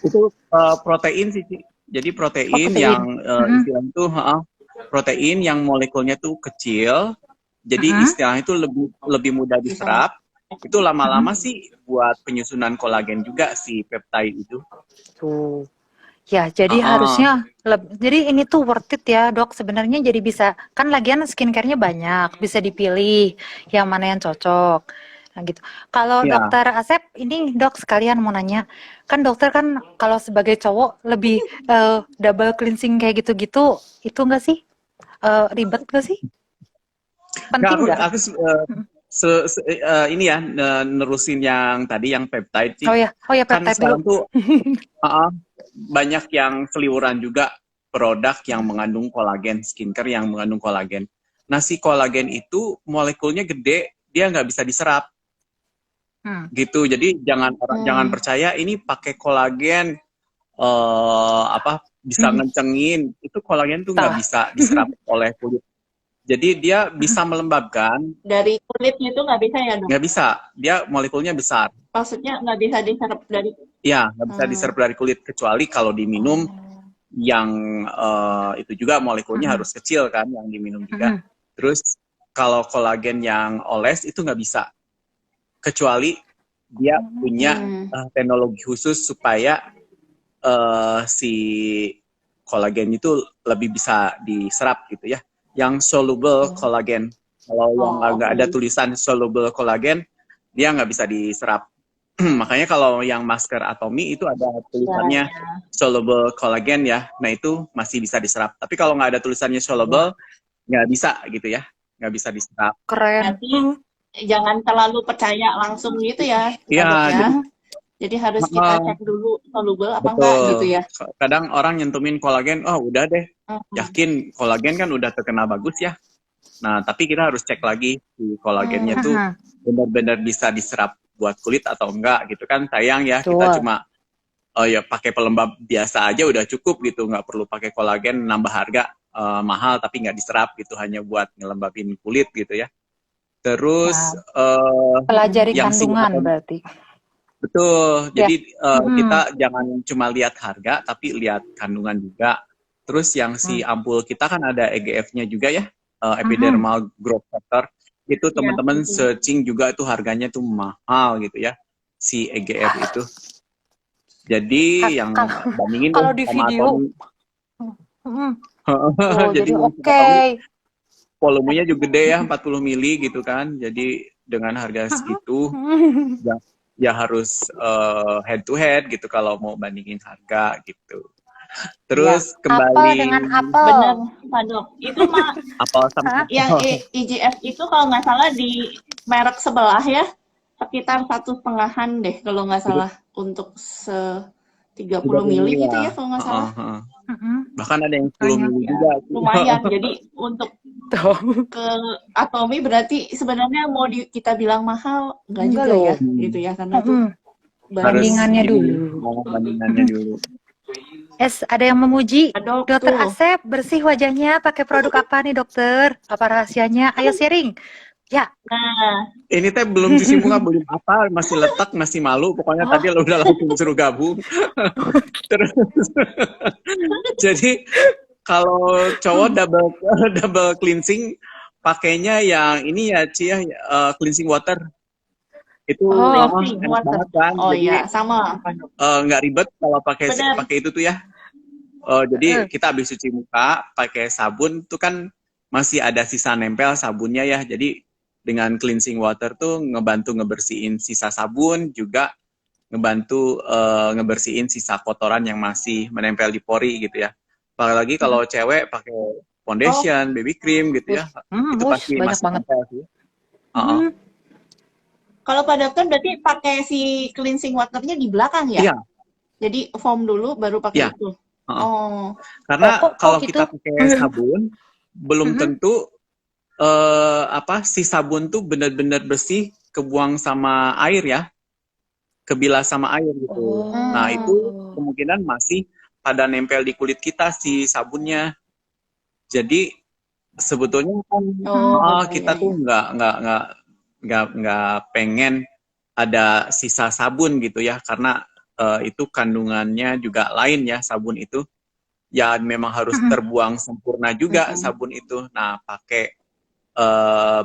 Speaker 3: Itu protein sih, Jadi
Speaker 1: Oh,
Speaker 3: protein
Speaker 1: protein.
Speaker 3: yang
Speaker 1: Mm-mm.
Speaker 3: istilahnya itu protein yang molekulnya tuh kecil, jadi
Speaker 1: Mm-mm.
Speaker 3: istilahnya itu lebih lebih mudah
Speaker 2: Diserap.
Speaker 3: diserap. Itu lama-lama
Speaker 1: Mm-mm.
Speaker 3: sih buat penyusunan kolagen juga si peptide itu.
Speaker 1: Tuh. Ya, jadi
Speaker 3: Heeh.
Speaker 1: harusnya jadi ini tuh worth it ya, Dok. Sebenarnya jadi bisa kan lagian skincare-nya banyak, bisa dipilih yang mana yang cocok. Nah, gitu. Kalau
Speaker 3: Ya,
Speaker 1: Dokter Asep, ini Dok sekalian mau nanya. Kan dokter kan kalau sebagai cowok lebih double cleansing kayak gitu-gitu, itu enggak sih? Ribet enggak sih?
Speaker 3: nggak,
Speaker 1: Penting nggak?
Speaker 3: aku ini ya nerusin yang tadi yang peptide sih.
Speaker 1: Oh ya
Speaker 3: Kan
Speaker 1: peptide dulu.
Speaker 3: sekarang tuh uh, banyak yang seliweran juga produk yang mengandung kolagen, skincare yang mengandung kolagen. Nah, si kolagen itu molekulnya gede, dia nggak bisa diserap
Speaker 1: Hmm.
Speaker 3: gitu. Jadi jangan
Speaker 2: Hmm.
Speaker 3: percaya ini pakai kolagen apa bisa
Speaker 1: Hmm.
Speaker 3: ngencengin. Itu kolagen tuh nggak
Speaker 1: Salah.
Speaker 3: bisa diserap oleh kulit. Jadi dia bisa melembabkan,
Speaker 2: Dari kulitnya itu nggak bisa ya, Dok?
Speaker 3: nggak bisa. Dia molekulnya besar.
Speaker 2: Maksudnya nggak bisa diserap dari.
Speaker 3: Ya, nggak bisa
Speaker 2: Hmm.
Speaker 3: diserap dari kulit kecuali kalau diminum
Speaker 2: Oh.
Speaker 3: yang itu juga molekulnya
Speaker 1: Mm-mm.
Speaker 3: harus kecil kan, yang diminum juga.
Speaker 1: Mm-mm.
Speaker 3: Terus kalau kolagen yang oles itu nggak bisa, kecuali dia punya
Speaker 2: Hmm.
Speaker 3: teknologi khusus supaya si kolagen itu lebih bisa diserap gitu ya. Yang soluble kolagen. Kalau yang
Speaker 2: Oh,
Speaker 3: nggak
Speaker 2: oke.
Speaker 3: ada tulisan soluble kolagen, dia nggak bisa diserap. Makanya kalau yang masker Atomy itu ada
Speaker 2: Ya,
Speaker 3: tulisannya
Speaker 2: ya.
Speaker 3: soluble collagen ya. Nah itu masih bisa diserap. Tapi kalau nggak ada tulisannya
Speaker 1: Wah,
Speaker 3: soluble, nggak bisa gitu ya. Nggak bisa diserap.
Speaker 1: keren.
Speaker 2: Berarti jangan terlalu percaya langsung gitu ya,
Speaker 3: Iya,
Speaker 2: Dok ya.
Speaker 3: jadi
Speaker 2: Jadi harus kita cek dulu soluble apa enggak gitu
Speaker 3: betul.
Speaker 2: ya.
Speaker 3: Kadang orang nyentumin kolagen, oh udah deh,
Speaker 2: Hmm.
Speaker 3: yakin kolagen kan udah terkenal bagus ya. Nah, tapi kita harus cek lagi si kolagennya
Speaker 2: Hmm.
Speaker 3: tuh
Speaker 1: Mm-mm.
Speaker 3: benar-benar bisa diserap buat kulit atau enggak gitu kan. Sayang ya, kita
Speaker 1: Betul.
Speaker 3: cuma ya pakai pelembab biasa aja udah cukup gitu, nggak perlu pakai kolagen, nambah harga mahal tapi nggak diserap gitu, hanya buat ngelembabin kulit gitu ya. Terus
Speaker 1: Nah, pelajari
Speaker 3: yang si
Speaker 1: kandungan berarti.
Speaker 3: betul,
Speaker 1: Ya.
Speaker 3: jadi kita
Speaker 1: Mm-mm.
Speaker 3: jangan cuma lihat harga tapi lihat kandungan juga. Terus yang si
Speaker 1: Mm.
Speaker 3: ampul kita kan ada EGF-nya juga ya,
Speaker 1: Mhm.
Speaker 3: epidermal growth factor. Itu
Speaker 2: Ya.
Speaker 3: teman-teman searching juga tuh harganya tuh mahal gitu ya, si EGF itu. Jadi yang bandingin deh
Speaker 1: Kalau di
Speaker 3: sama
Speaker 1: video,
Speaker 3: Atomy.
Speaker 1: mm, oh,
Speaker 3: Jadi
Speaker 1: jadi
Speaker 3: yang
Speaker 1: oke.
Speaker 3: Atomy volumenya juga gede ya, 40 mili gitu kan. Jadi dengan harga segitu ya, ya harus head to head gitu kalau mau bandingin harga gitu.
Speaker 1: Ya,
Speaker 3: Terus
Speaker 1: apel
Speaker 3: kembali
Speaker 1: dengan
Speaker 2: Bener,
Speaker 1: apel.
Speaker 2: Pak Dok. Itu mah
Speaker 3: apel sama
Speaker 1: Hah?
Speaker 2: yang IGF itu kalau nggak salah di merek sebelah ya, sekitar 1,5-an deh kalau nggak salah untuk 30 mili gitu ya kalau nggak salah.
Speaker 1: Mm-mm.
Speaker 3: Bahkan ada yang 10
Speaker 1: Makanya.
Speaker 3: mili
Speaker 2: Ya,
Speaker 3: juga.
Speaker 2: lumayan. Jadi untuk
Speaker 1: Tuh.
Speaker 2: ke Atomy berarti sebenarnya mau kita bilang mahal nggak
Speaker 1: Enggak
Speaker 2: juga
Speaker 1: loh.
Speaker 2: ya gitu ya karena tuh
Speaker 1: Mm-mm.
Speaker 2: baru
Speaker 1: Bandingannya
Speaker 3: Harus
Speaker 1: dulu.
Speaker 3: bandingannya dulu.
Speaker 1: Ada yang memuji.
Speaker 2: Pak Dok
Speaker 1: Dokter
Speaker 2: tuh.
Speaker 1: Asep, bersih wajahnya pakai produk apa nih dokter? Apa rahasianya? Ayo sharing. Ya.
Speaker 2: Nah,
Speaker 3: Ini teh belum cuci muka, belum apa, masih letak, masih malu. Pokoknya
Speaker 1: Oh,
Speaker 3: tadi udah langsung suruh gabung. Terus jadi kalau cowok double cleansing pakainya yang ini ya Ci ya, cleansing water. Itu
Speaker 2: cleansing
Speaker 3: enak
Speaker 2: water.
Speaker 3: banget kan.
Speaker 2: Oh
Speaker 3: Jadi
Speaker 2: iya, sama Pak Dok.
Speaker 3: nggak ribet kalau pakai
Speaker 2: Benar.
Speaker 3: pakai itu tuh ya. Jadi kita habis cuci muka pakai sabun tuh kan masih ada sisa nempel sabunnya ya. Jadi dengan cleansing water tuh ngebantu ngebersihin sisa sabun, juga ngebantu ngebersihin sisa kotoran yang masih menempel di pori gitu ya. Apalagi kalau cewek pakai foundation, baby cream gitu ya, itu pasti
Speaker 1: banyak
Speaker 3: masih
Speaker 1: banget.
Speaker 3: nempel sih. Uh-uh.
Speaker 2: Kalau Pak Dokter berarti pakai si cleansing waternya di belakang ya?
Speaker 3: Iya,
Speaker 2: Jadi foam dulu baru pakai
Speaker 3: iya.
Speaker 2: itu.
Speaker 3: Uh-uh.
Speaker 2: Oh,
Speaker 3: Karena
Speaker 1: kok
Speaker 3: kalau
Speaker 1: gitu?
Speaker 3: kita pakai sabun, belum tentu si sabun tuh benar-benar bersih kebuang sama air ya, kebilas sama air gitu. Nah itu kemungkinan masih pada nempel di kulit kita si sabunnya. Jadi sebetulnya kan kita tuh nggak pengen ada sisa sabun gitu ya, karena itu kandungannya juga lain ya sabun itu. ya memang harus
Speaker 1: Mm-mm.
Speaker 3: terbuang sempurna juga
Speaker 2: Mm-mm.
Speaker 3: sabun itu. Nah, pakai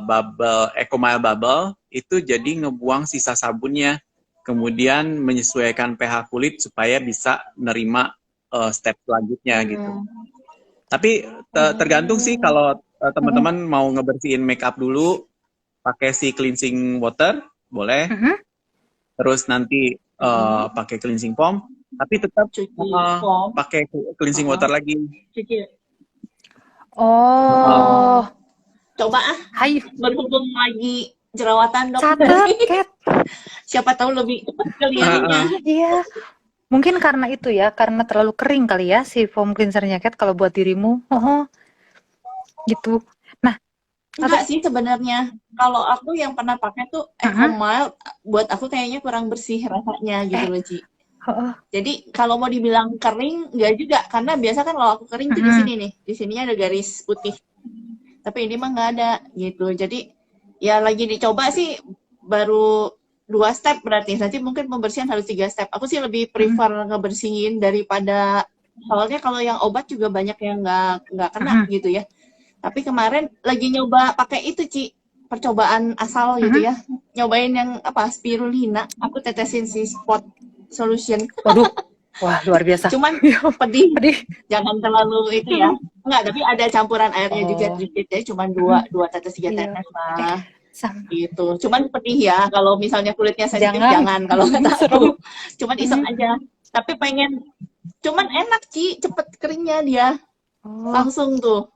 Speaker 3: bubble Ecomile bubble itu jadi ngebuang sisa sabunnya, kemudian menyesuaikan pH kulit supaya bisa menerima step selanjutnya gitu.
Speaker 2: Hmm.
Speaker 3: Tapi tergantung sih
Speaker 2: Oh.
Speaker 3: kalau teman-teman mau ngebersihin makeup dulu, pakai si cleansing water boleh,
Speaker 1: Mm-mm.
Speaker 3: terus nanti
Speaker 2: Mm-mm.
Speaker 3: pakai cleansing foam, tapi tetap
Speaker 2: Cuci foam.
Speaker 3: pakai cleansing water lagi.
Speaker 2: Cuci.
Speaker 1: Oh,
Speaker 2: Coba ah,
Speaker 1: hai,
Speaker 2: berhubung lagi jerawatan dok.
Speaker 1: catet, Cat.
Speaker 2: Siapa tahu lebih cepat kelihatannya.
Speaker 1: Iya, mungkin karena itu ya, karena terlalu kering kali ya si foam cleansernya, Cat, kalau buat dirimu. Oh, gitu. Nah,
Speaker 2: Enggak sih sebenarnya. Kalau aku yang pernah pakai tuh Ecomile, buat aku kayaknya kurang bersih rasanya gitu loh, Ci. Jadi kalau mau dibilang kering, enggak juga. Karena biasa kan kalau aku kering tuh di sini nih. Di sininya ada garis putih. Tapi ini mah nggak ada gitu. Jadi ya lagi dicoba sih baru 2 step berarti. Nanti mungkin pembersihan harus 3 step. Aku sih lebih prefer ngebersihin daripada, soalnya kalau yang obat juga banyak yang nggak kena gitu ya. Tapi kemarin lagi nyoba pakai itu, Ci. Percobaan asal gitu ya. Nyobain yang apa? Spirulina. Aku tetesin si spot solution.
Speaker 1: waduh, wah luar biasa.
Speaker 2: Cuman pedih.
Speaker 1: Pedih.
Speaker 2: Jangan terlalu itu ya. Enggak, tapi ada campuran airnya juga sedikit ya. Cuman 2 tetes 3 tetes lah. Gitu. Cuman pedih ya. Kalau misalnya kulitnya sensitif jangan. Kalau nggak tahu. Cuman iseng aja. Tapi pengen. Cuman enak, Ci. Cepet keringnya dia. Langsung tuh.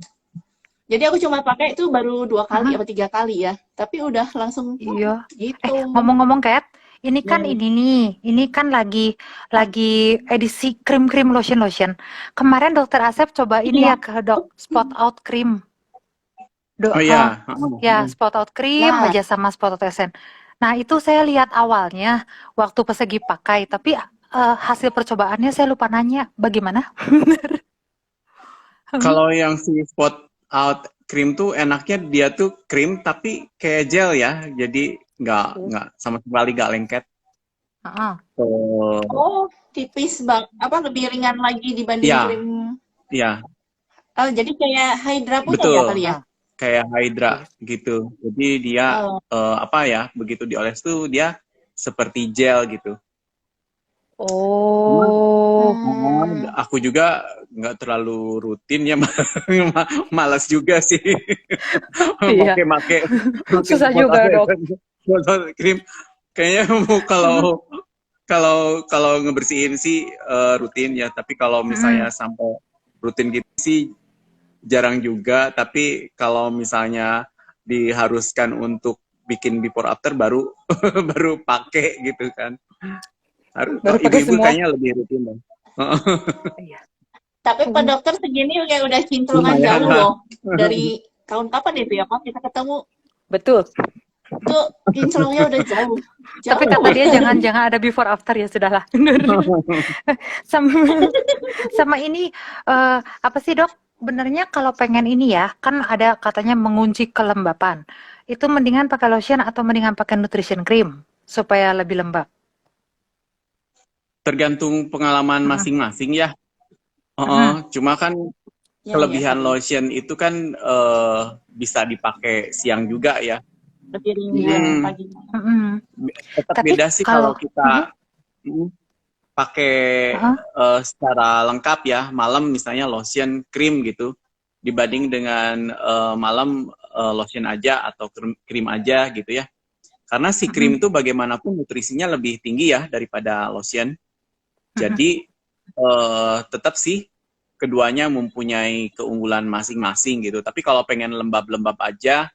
Speaker 2: Jadi aku cuma pakai itu baru 2 kali atau 3 kali ya. Tapi udah langsung
Speaker 1: Iya.
Speaker 2: gitu.
Speaker 1: Ngomong-ngomong, Kat, ini kan ini kan lagi edisi krim lotion. Kemarin Dokter Asep coba ini ya ke spot out cream. Ya, spot out cream aja sama spot out essence. Nah, itu saya lihat awalnya waktu persegi pakai, tapi hasil percobaannya saya lupa nanya. Bagaimana?
Speaker 3: Kalau yang si spot out cream tuh enaknya dia tuh krim tapi kayak gel ya, jadi nggak sama sekali nggak lengket.
Speaker 2: Oh, tipis bang, apa lebih ringan lagi dibanding krim?
Speaker 3: Iya.
Speaker 2: Jadi kayak Hydra punya
Speaker 3: Betul.
Speaker 2: ya kali ya?
Speaker 3: Kayak Hydra gitu. Jadi dia apa ya, begitu dioles tuh dia seperti gel gitu. Aku juga nggak terlalu rutin ya, malas juga sih. Make
Speaker 1: susah juga dok.
Speaker 3: Krim kayaknya kalau ngebersihin sih rutin ya, tapi kalau misalnya sampai rutin gitu sih jarang juga. Tapi kalau misalnya diharuskan untuk bikin before after baru pakai gitu kan. Ibu-ibu kayaknya lebih rutin dong.
Speaker 2: Tapi Pak Dokter segini udah kinclongan jauh loh. Dari tahun kapan itu ya Pak kita ketemu?
Speaker 1: Betul.
Speaker 2: Tuh kinclongnya udah jauh.
Speaker 1: Tapi kata dia jangan ada before after ya sudahlah. sama ini apa sih dok? Benernya kalau pengen ini ya, kan ada katanya mengunci kelembapan. Itu mendingan pakai lotion atau mendingan pakai nutrition cream supaya lebih lembab?
Speaker 3: Tergantung pengalaman masing-masing ya. Cuma kan kelebihan lotion itu kan bisa dipakai siang juga ya.
Speaker 2: Lebih ringan pagi.
Speaker 3: Tetap beda sih kalau kita pakai secara lengkap ya, malam misalnya lotion krim gitu, dibanding dengan malam lotion aja atau krim aja gitu ya. Karena si krim itu bagaimanapun nutrisinya lebih tinggi ya daripada lotion. Jadi tetap sih keduanya mempunyai keunggulan masing-masing gitu. Tapi kalau pengen lembab-lembab aja,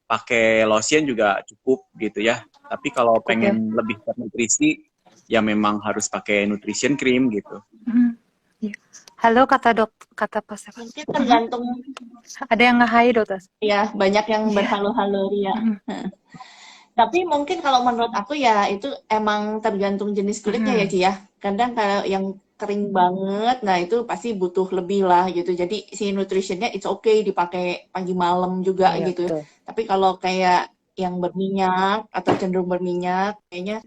Speaker 3: pakai lotion juga cukup gitu ya. Tapi kalau pengen lebih ternutrisi, ya memang harus pakai nutrition cream gitu.
Speaker 1: Halo kata Pak Sep.
Speaker 2: Mungkin tergantung.
Speaker 1: Ada yang nge-hi dokter?
Speaker 2: Ya banyak yang berhalo-halo ya. Tapi mungkin kalau menurut aku ya itu emang tergantung jenis kulitnya ya Ci ya. Kadang kalau yang kering banget, nah itu pasti butuh lebih lah gitu. Jadi si nutritionnya it's okay dipakai pagi malam juga gitu. Betul. Tapi kalau kayak yang berminyak atau cenderung berminyak, kayaknya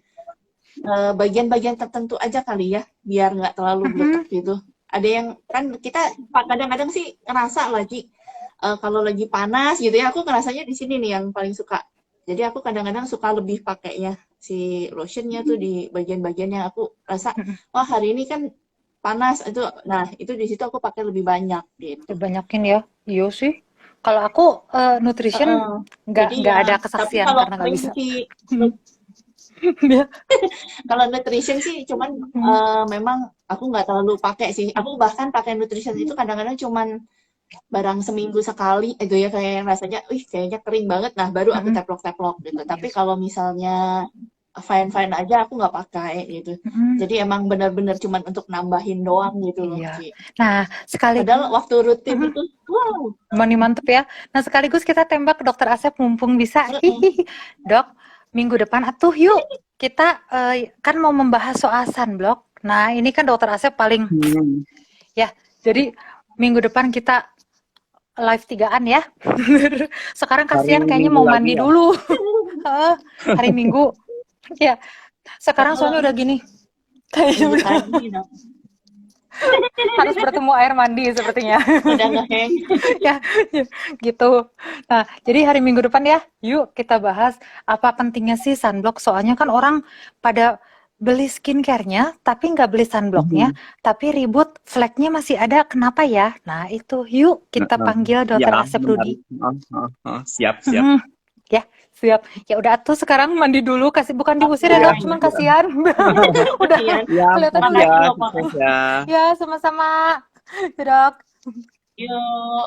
Speaker 2: bagian-bagian tertentu aja kali ya, biar nggak terlalu beletok gitu. ada yang kan kita kadang-kadang sih ngerasa lagi kalau lagi panas gitu ya, aku ngerasanya di sini nih yang paling suka. Jadi aku kadang-kadang suka lebih pakainya si lotionnya tuh di bagian-bagian yang aku rasa, wah hari ini kan panas itu. Nah, itu di situ aku pakai lebih banyak gitu.
Speaker 1: Banyakin ya. Iya sih. Kalau aku nutrition
Speaker 2: Heeh.
Speaker 1: nggak
Speaker 2: Jadi
Speaker 1: ada
Speaker 2: ya, tapi
Speaker 1: kesaksian
Speaker 2: kalau
Speaker 1: karena nggak
Speaker 2: krim
Speaker 1: bisa.
Speaker 2: sih,
Speaker 1: Ya.
Speaker 2: kalau nutrition sih cuman memang aku nggak terlalu pakai sih. Aku bahkan pakai nutrition itu kadang-kadang cuman barang seminggu sekali itu ya, kayak rasanya, kayaknya kering banget. Nah, baru aku teplok-teplok gitu. Tapi kalau misalnya fine-fine aja aku nggak pakai gitu. Jadi emang benar-benar cuman untuk nambahin doang gitu loh,
Speaker 1: Iya.
Speaker 2: Ci.
Speaker 1: Nah, sekaligus
Speaker 2: Padahal waktu rutin itu, wow.
Speaker 1: mantep ya. Nah, sekaligus kita tembak ke Dokter Asep mumpung bisa. Hihi. Dok, minggu depan atuh yuk. Kita kan mau membahas soal sunblock. Nah, ini kan Dokter Asep paling ya. Jadi minggu depan kita live 3-an ya. Sekarang kasihan
Speaker 3: Hari
Speaker 1: kayaknya
Speaker 3: Minggu
Speaker 1: mau
Speaker 3: lagi
Speaker 1: mandi
Speaker 3: ya.
Speaker 1: dulu. Hari Minggu. Ya. Sekarang soalnya udah gini. Kayaknya
Speaker 2: Minggu
Speaker 1: udah
Speaker 2: pagi dong.
Speaker 1: harus bertemu air mandi sepertinya.
Speaker 2: Udah ngeheng.
Speaker 1: Ya, gitu. Nah, jadi hari Minggu depan ya, yuk kita bahas apa pentingnya sih sunblock. Soalnya kan orang pada beli skincare-nya, tapi nggak beli sunblock-nya, tapi ribut flek-nya masih ada. Kenapa ya? Nah, itu yuk kita panggil Dokter
Speaker 3: Ya,
Speaker 1: Asep
Speaker 3: benar.
Speaker 1: Rudi.
Speaker 3: Siap.
Speaker 1: Ya, siap. Ya udah tuh sekarang mandi dulu, bukan diusir ya
Speaker 2: Iya,
Speaker 1: dok, cuman kasihan. Udah
Speaker 2: Kasihan.
Speaker 3: Ya,
Speaker 1: kelihatan
Speaker 3: makasih
Speaker 1: udah.
Speaker 3: ya,
Speaker 2: Makasih loh, Pak.
Speaker 3: sukses ya.
Speaker 1: Ya, sama-sama. Ya, dok.
Speaker 2: Yuk.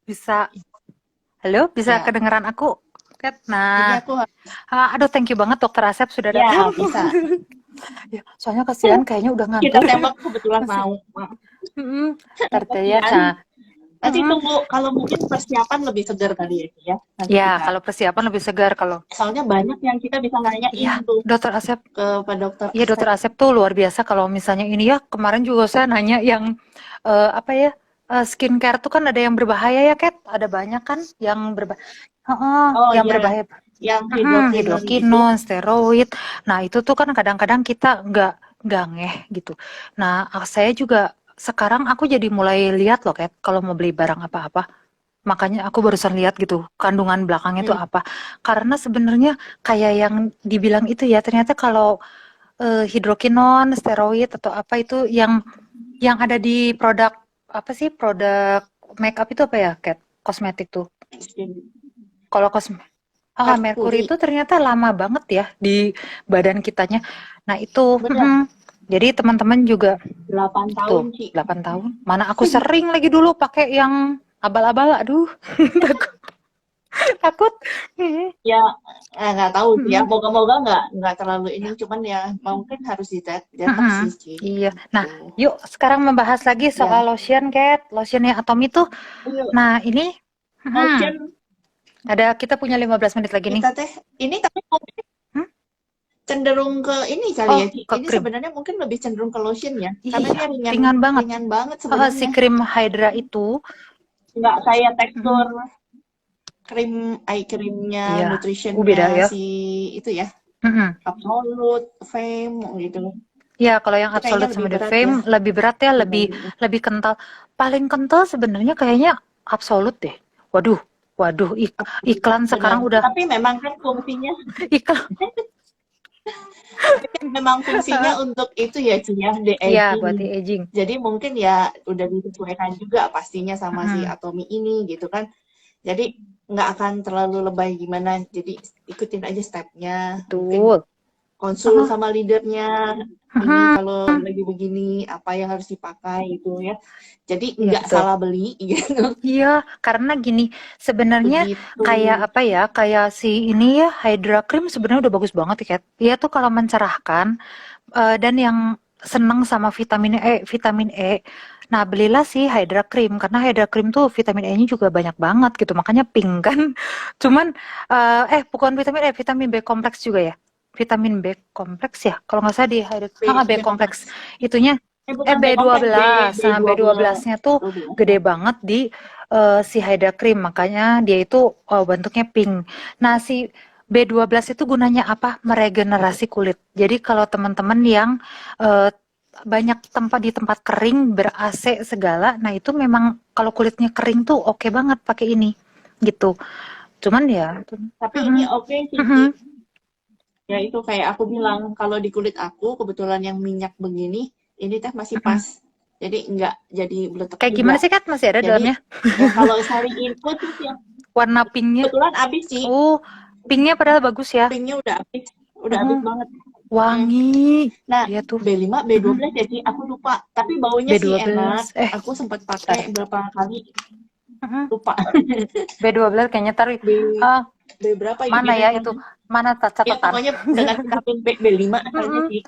Speaker 1: Bisa, halo, bisa
Speaker 2: Ya.
Speaker 1: kedengeran aku? Kat?
Speaker 2: Jadi
Speaker 1: Nah,
Speaker 2: aku
Speaker 1: aduh thank you banget Dokter Asep sudah
Speaker 2: ya
Speaker 1: datang.
Speaker 2: bisa.
Speaker 1: Ya, soalnya kasihan kayaknya udah
Speaker 2: Kita
Speaker 1: ngantuk.
Speaker 2: tembak kebetulan mau.
Speaker 1: Ntar deh ya,
Speaker 2: Kasihan.
Speaker 1: nah.
Speaker 2: Nanti tunggu kalau mungkin persiapan lebih segar kali ya. Nanti
Speaker 1: Ya,
Speaker 2: kita.
Speaker 1: kalau persiapan lebih segar kalau.
Speaker 2: Soalnya banyak yang kita bisa nanyain
Speaker 1: Iya,
Speaker 2: tuh
Speaker 1: Dokter Asep.
Speaker 2: ke Pak Dokter
Speaker 1: Iya, Dokter Asep tuh luar biasa kalau misalnya ini ya. Kemarin juga saya nanya yang apa ya? Skincare tuh kan ada yang berbahaya ya, Kat? Ada banyak kan yang berbahaya.
Speaker 2: Oh
Speaker 1: Yang
Speaker 2: iya,
Speaker 1: berbahaya.
Speaker 2: yang hidrokinon itu.
Speaker 1: Hidrokinon, steroid. Nah, itu tuh kan kadang-kadang kita nggak ngeh gitu. Nah, saya juga sekarang aku jadi mulai lihat loh, Kat, kalau mau beli barang apa-apa. Makanya aku barusan lihat gitu, kandungan belakangnya itu apa. Karena sebenarnya kayak yang dibilang itu ya, ternyata kalau hidrokinon, steroid atau apa itu yang ada di produk apa sih? Produk makeup itu apa ya, Kat? Kosmetik tuh. Kalau merkuri itu ternyata lama banget ya di badan kitanya. Nah, itu jadi teman-teman juga
Speaker 2: 8 tahun, Ci.
Speaker 1: 8 tahun. Mana aku sering lagi dulu pakai yang abal-abal, aduh. Takut.
Speaker 2: Ya, nggak tahu sih ya. Moga-moga nggak terlalu ini. Cuman ya mungkin harus detox sih, Ci.
Speaker 1: Iya. Nah, yuk sekarang membahas lagi soal lotion, Kat. Lotionnya Atomy tuh. Nah, ini
Speaker 2: lotion.
Speaker 1: Kita punya 15 menit lagi nih.
Speaker 2: Kita ini tapi cenderung ke ini kali ya, Ci. Ini
Speaker 1: krim.
Speaker 2: Sebenarnya mungkin lebih cenderung ke lotion ya.
Speaker 1: Iya,
Speaker 2: Karena dia
Speaker 1: ringan banget.
Speaker 2: Ringan banget sebenarnya.
Speaker 1: Si krim Hydra itu
Speaker 2: nggak kayak tekstur krim eye creamnya nutritionnya
Speaker 1: beda ya.
Speaker 2: si itu ya. Absolute, Fame gitu.
Speaker 1: Ya, kalau yang Absolute sama The Fame lebih berat ya, lebih kental. Paling kental sebenarnya kayaknya Absolute deh. Waduh, iklan sekarang udah.
Speaker 2: Tapi memang kan fungsinya
Speaker 1: iklan.
Speaker 2: Memang fungsinya untuk itu ya, Ci ya, de-aging.
Speaker 1: Iya, buat de-aging.
Speaker 2: Jadi mungkin ya udah disesuaikan juga pastinya sama si Atomy ini gitu kan. Jadi nggak akan terlalu lebay gimana. Jadi ikutin aja stepnya.
Speaker 1: Betul.
Speaker 2: Konsul sama leadernya. Ini kalau lagi begini apa yang harus dipakai gitu ya. Jadi nggak salah beli gitu.
Speaker 1: Iya, karena gini sebenarnya kayak apa ya, kayak si ini ya Hydra Cream sebenarnya udah bagus banget ya, Kat. Dia tuh kalau mencerahkan dan yang seneng sama vitamin E. Nah, belilah si Hydra Cream karena Hydra Cream tuh vitamin E-nya juga banyak banget gitu. Makanya pink kan. Cuman bukan vitamin B kompleks juga ya. Vitamin B kompleks ya. Kalau nggak salah di B kompleks. Itunya B12. Nah, B12-nya tuh gede banget di si Hydra Cream. Makanya dia itu bentuknya pink. Nah, si B12 itu gunanya apa? Meregenerasi kulit. Jadi kalau teman-teman yang eh, banyak di tempat kering, ber-AC segala, nah itu memang kalau kulitnya kering tuh oke banget pakai ini, gitu. Cuman ya,
Speaker 2: Tapi
Speaker 1: mm-mm,
Speaker 2: ini oke sih, Ci.
Speaker 1: mm-mm,
Speaker 2: Ya itu kayak aku bilang, kalau di kulit aku kebetulan yang minyak begini, ini teh masih
Speaker 1: mm-mm.
Speaker 2: pas. Jadi enggak jadi beletek
Speaker 1: Kayak gimana
Speaker 2: juga.
Speaker 1: sih Kat? Masih ada
Speaker 2: Jadi
Speaker 1: dalamnya?
Speaker 2: ya kalau cari info tuh yang
Speaker 1: Warna pinknya?
Speaker 2: kebetulan habis sih.
Speaker 1: Oh, pinknya padahal bagus ya.
Speaker 2: Pinknya udah habis. Udah habis
Speaker 1: Mm-mm.
Speaker 2: banget. Mm.
Speaker 1: Wangi.
Speaker 2: Nah,
Speaker 1: Iya tuh.
Speaker 2: B5,
Speaker 1: Mm-mm.
Speaker 2: B12 ya Ci, aku lupa. Tapi baunya sih enak.
Speaker 1: B12.
Speaker 2: Aku sempat
Speaker 1: Bentar.
Speaker 2: pakai berapa kali,
Speaker 1: Mm-mm.
Speaker 2: lupa.
Speaker 1: B12 kayaknya taruh.
Speaker 2: B, B berapa ya
Speaker 1: Mana ya
Speaker 2: namanya?
Speaker 1: itu? Mana
Speaker 2: Ya
Speaker 1: catatan?
Speaker 2: pokoknya dengan vitamin B5 asalnya
Speaker 1: Mm-mm.
Speaker 2: sih.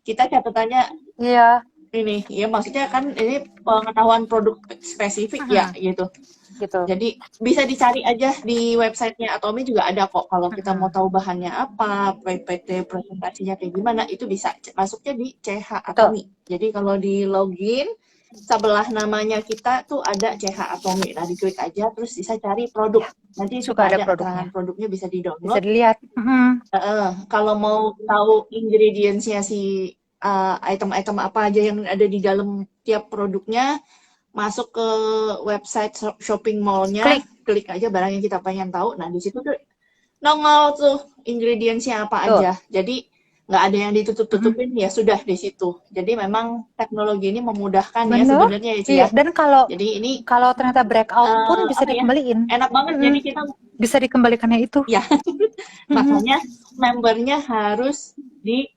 Speaker 2: Kita catatannya
Speaker 1: Iya.
Speaker 2: ini, ya maksudnya kan ini pengetahuan produk spesifik ya gitu.
Speaker 1: Gitu.
Speaker 2: Jadi bisa dicari aja di websitenya Atomi juga ada kok. Kalau kita mau tahu bahannya apa, PPT presentasinya kayak gimana, itu bisa masuknya di CH Atomi. Jadi kalau di login sebelah namanya kita tuh ada CH Atomi. Nah diklik aja terus bisa cari produk. Nanti suka ada keterangan produknya bisa
Speaker 1: Bisa
Speaker 2: di-download.
Speaker 1: dilihat.
Speaker 2: Kalau mau tahu ingredients-nya si item-item apa aja yang ada di dalam tiap produknya, masuk ke website shopping mall-nya, klik aja barang yang kita pengen tahu. Nah, di situ tuh nongol tuh ingredients-nya apa aja. Jadi nggak ada yang ditutup-tutupin, ya sudah di situ. Jadi memang teknologi ini memudahkan ya sebenarnya ya, Ci ya.
Speaker 1: Dan kalau
Speaker 2: jadi ini
Speaker 1: kalau ternyata breakout pun bisa dikembaliin.
Speaker 2: Enak banget jadi kita
Speaker 1: bisa dikembalikannya itu.
Speaker 2: Ya. Makanya membernya harus di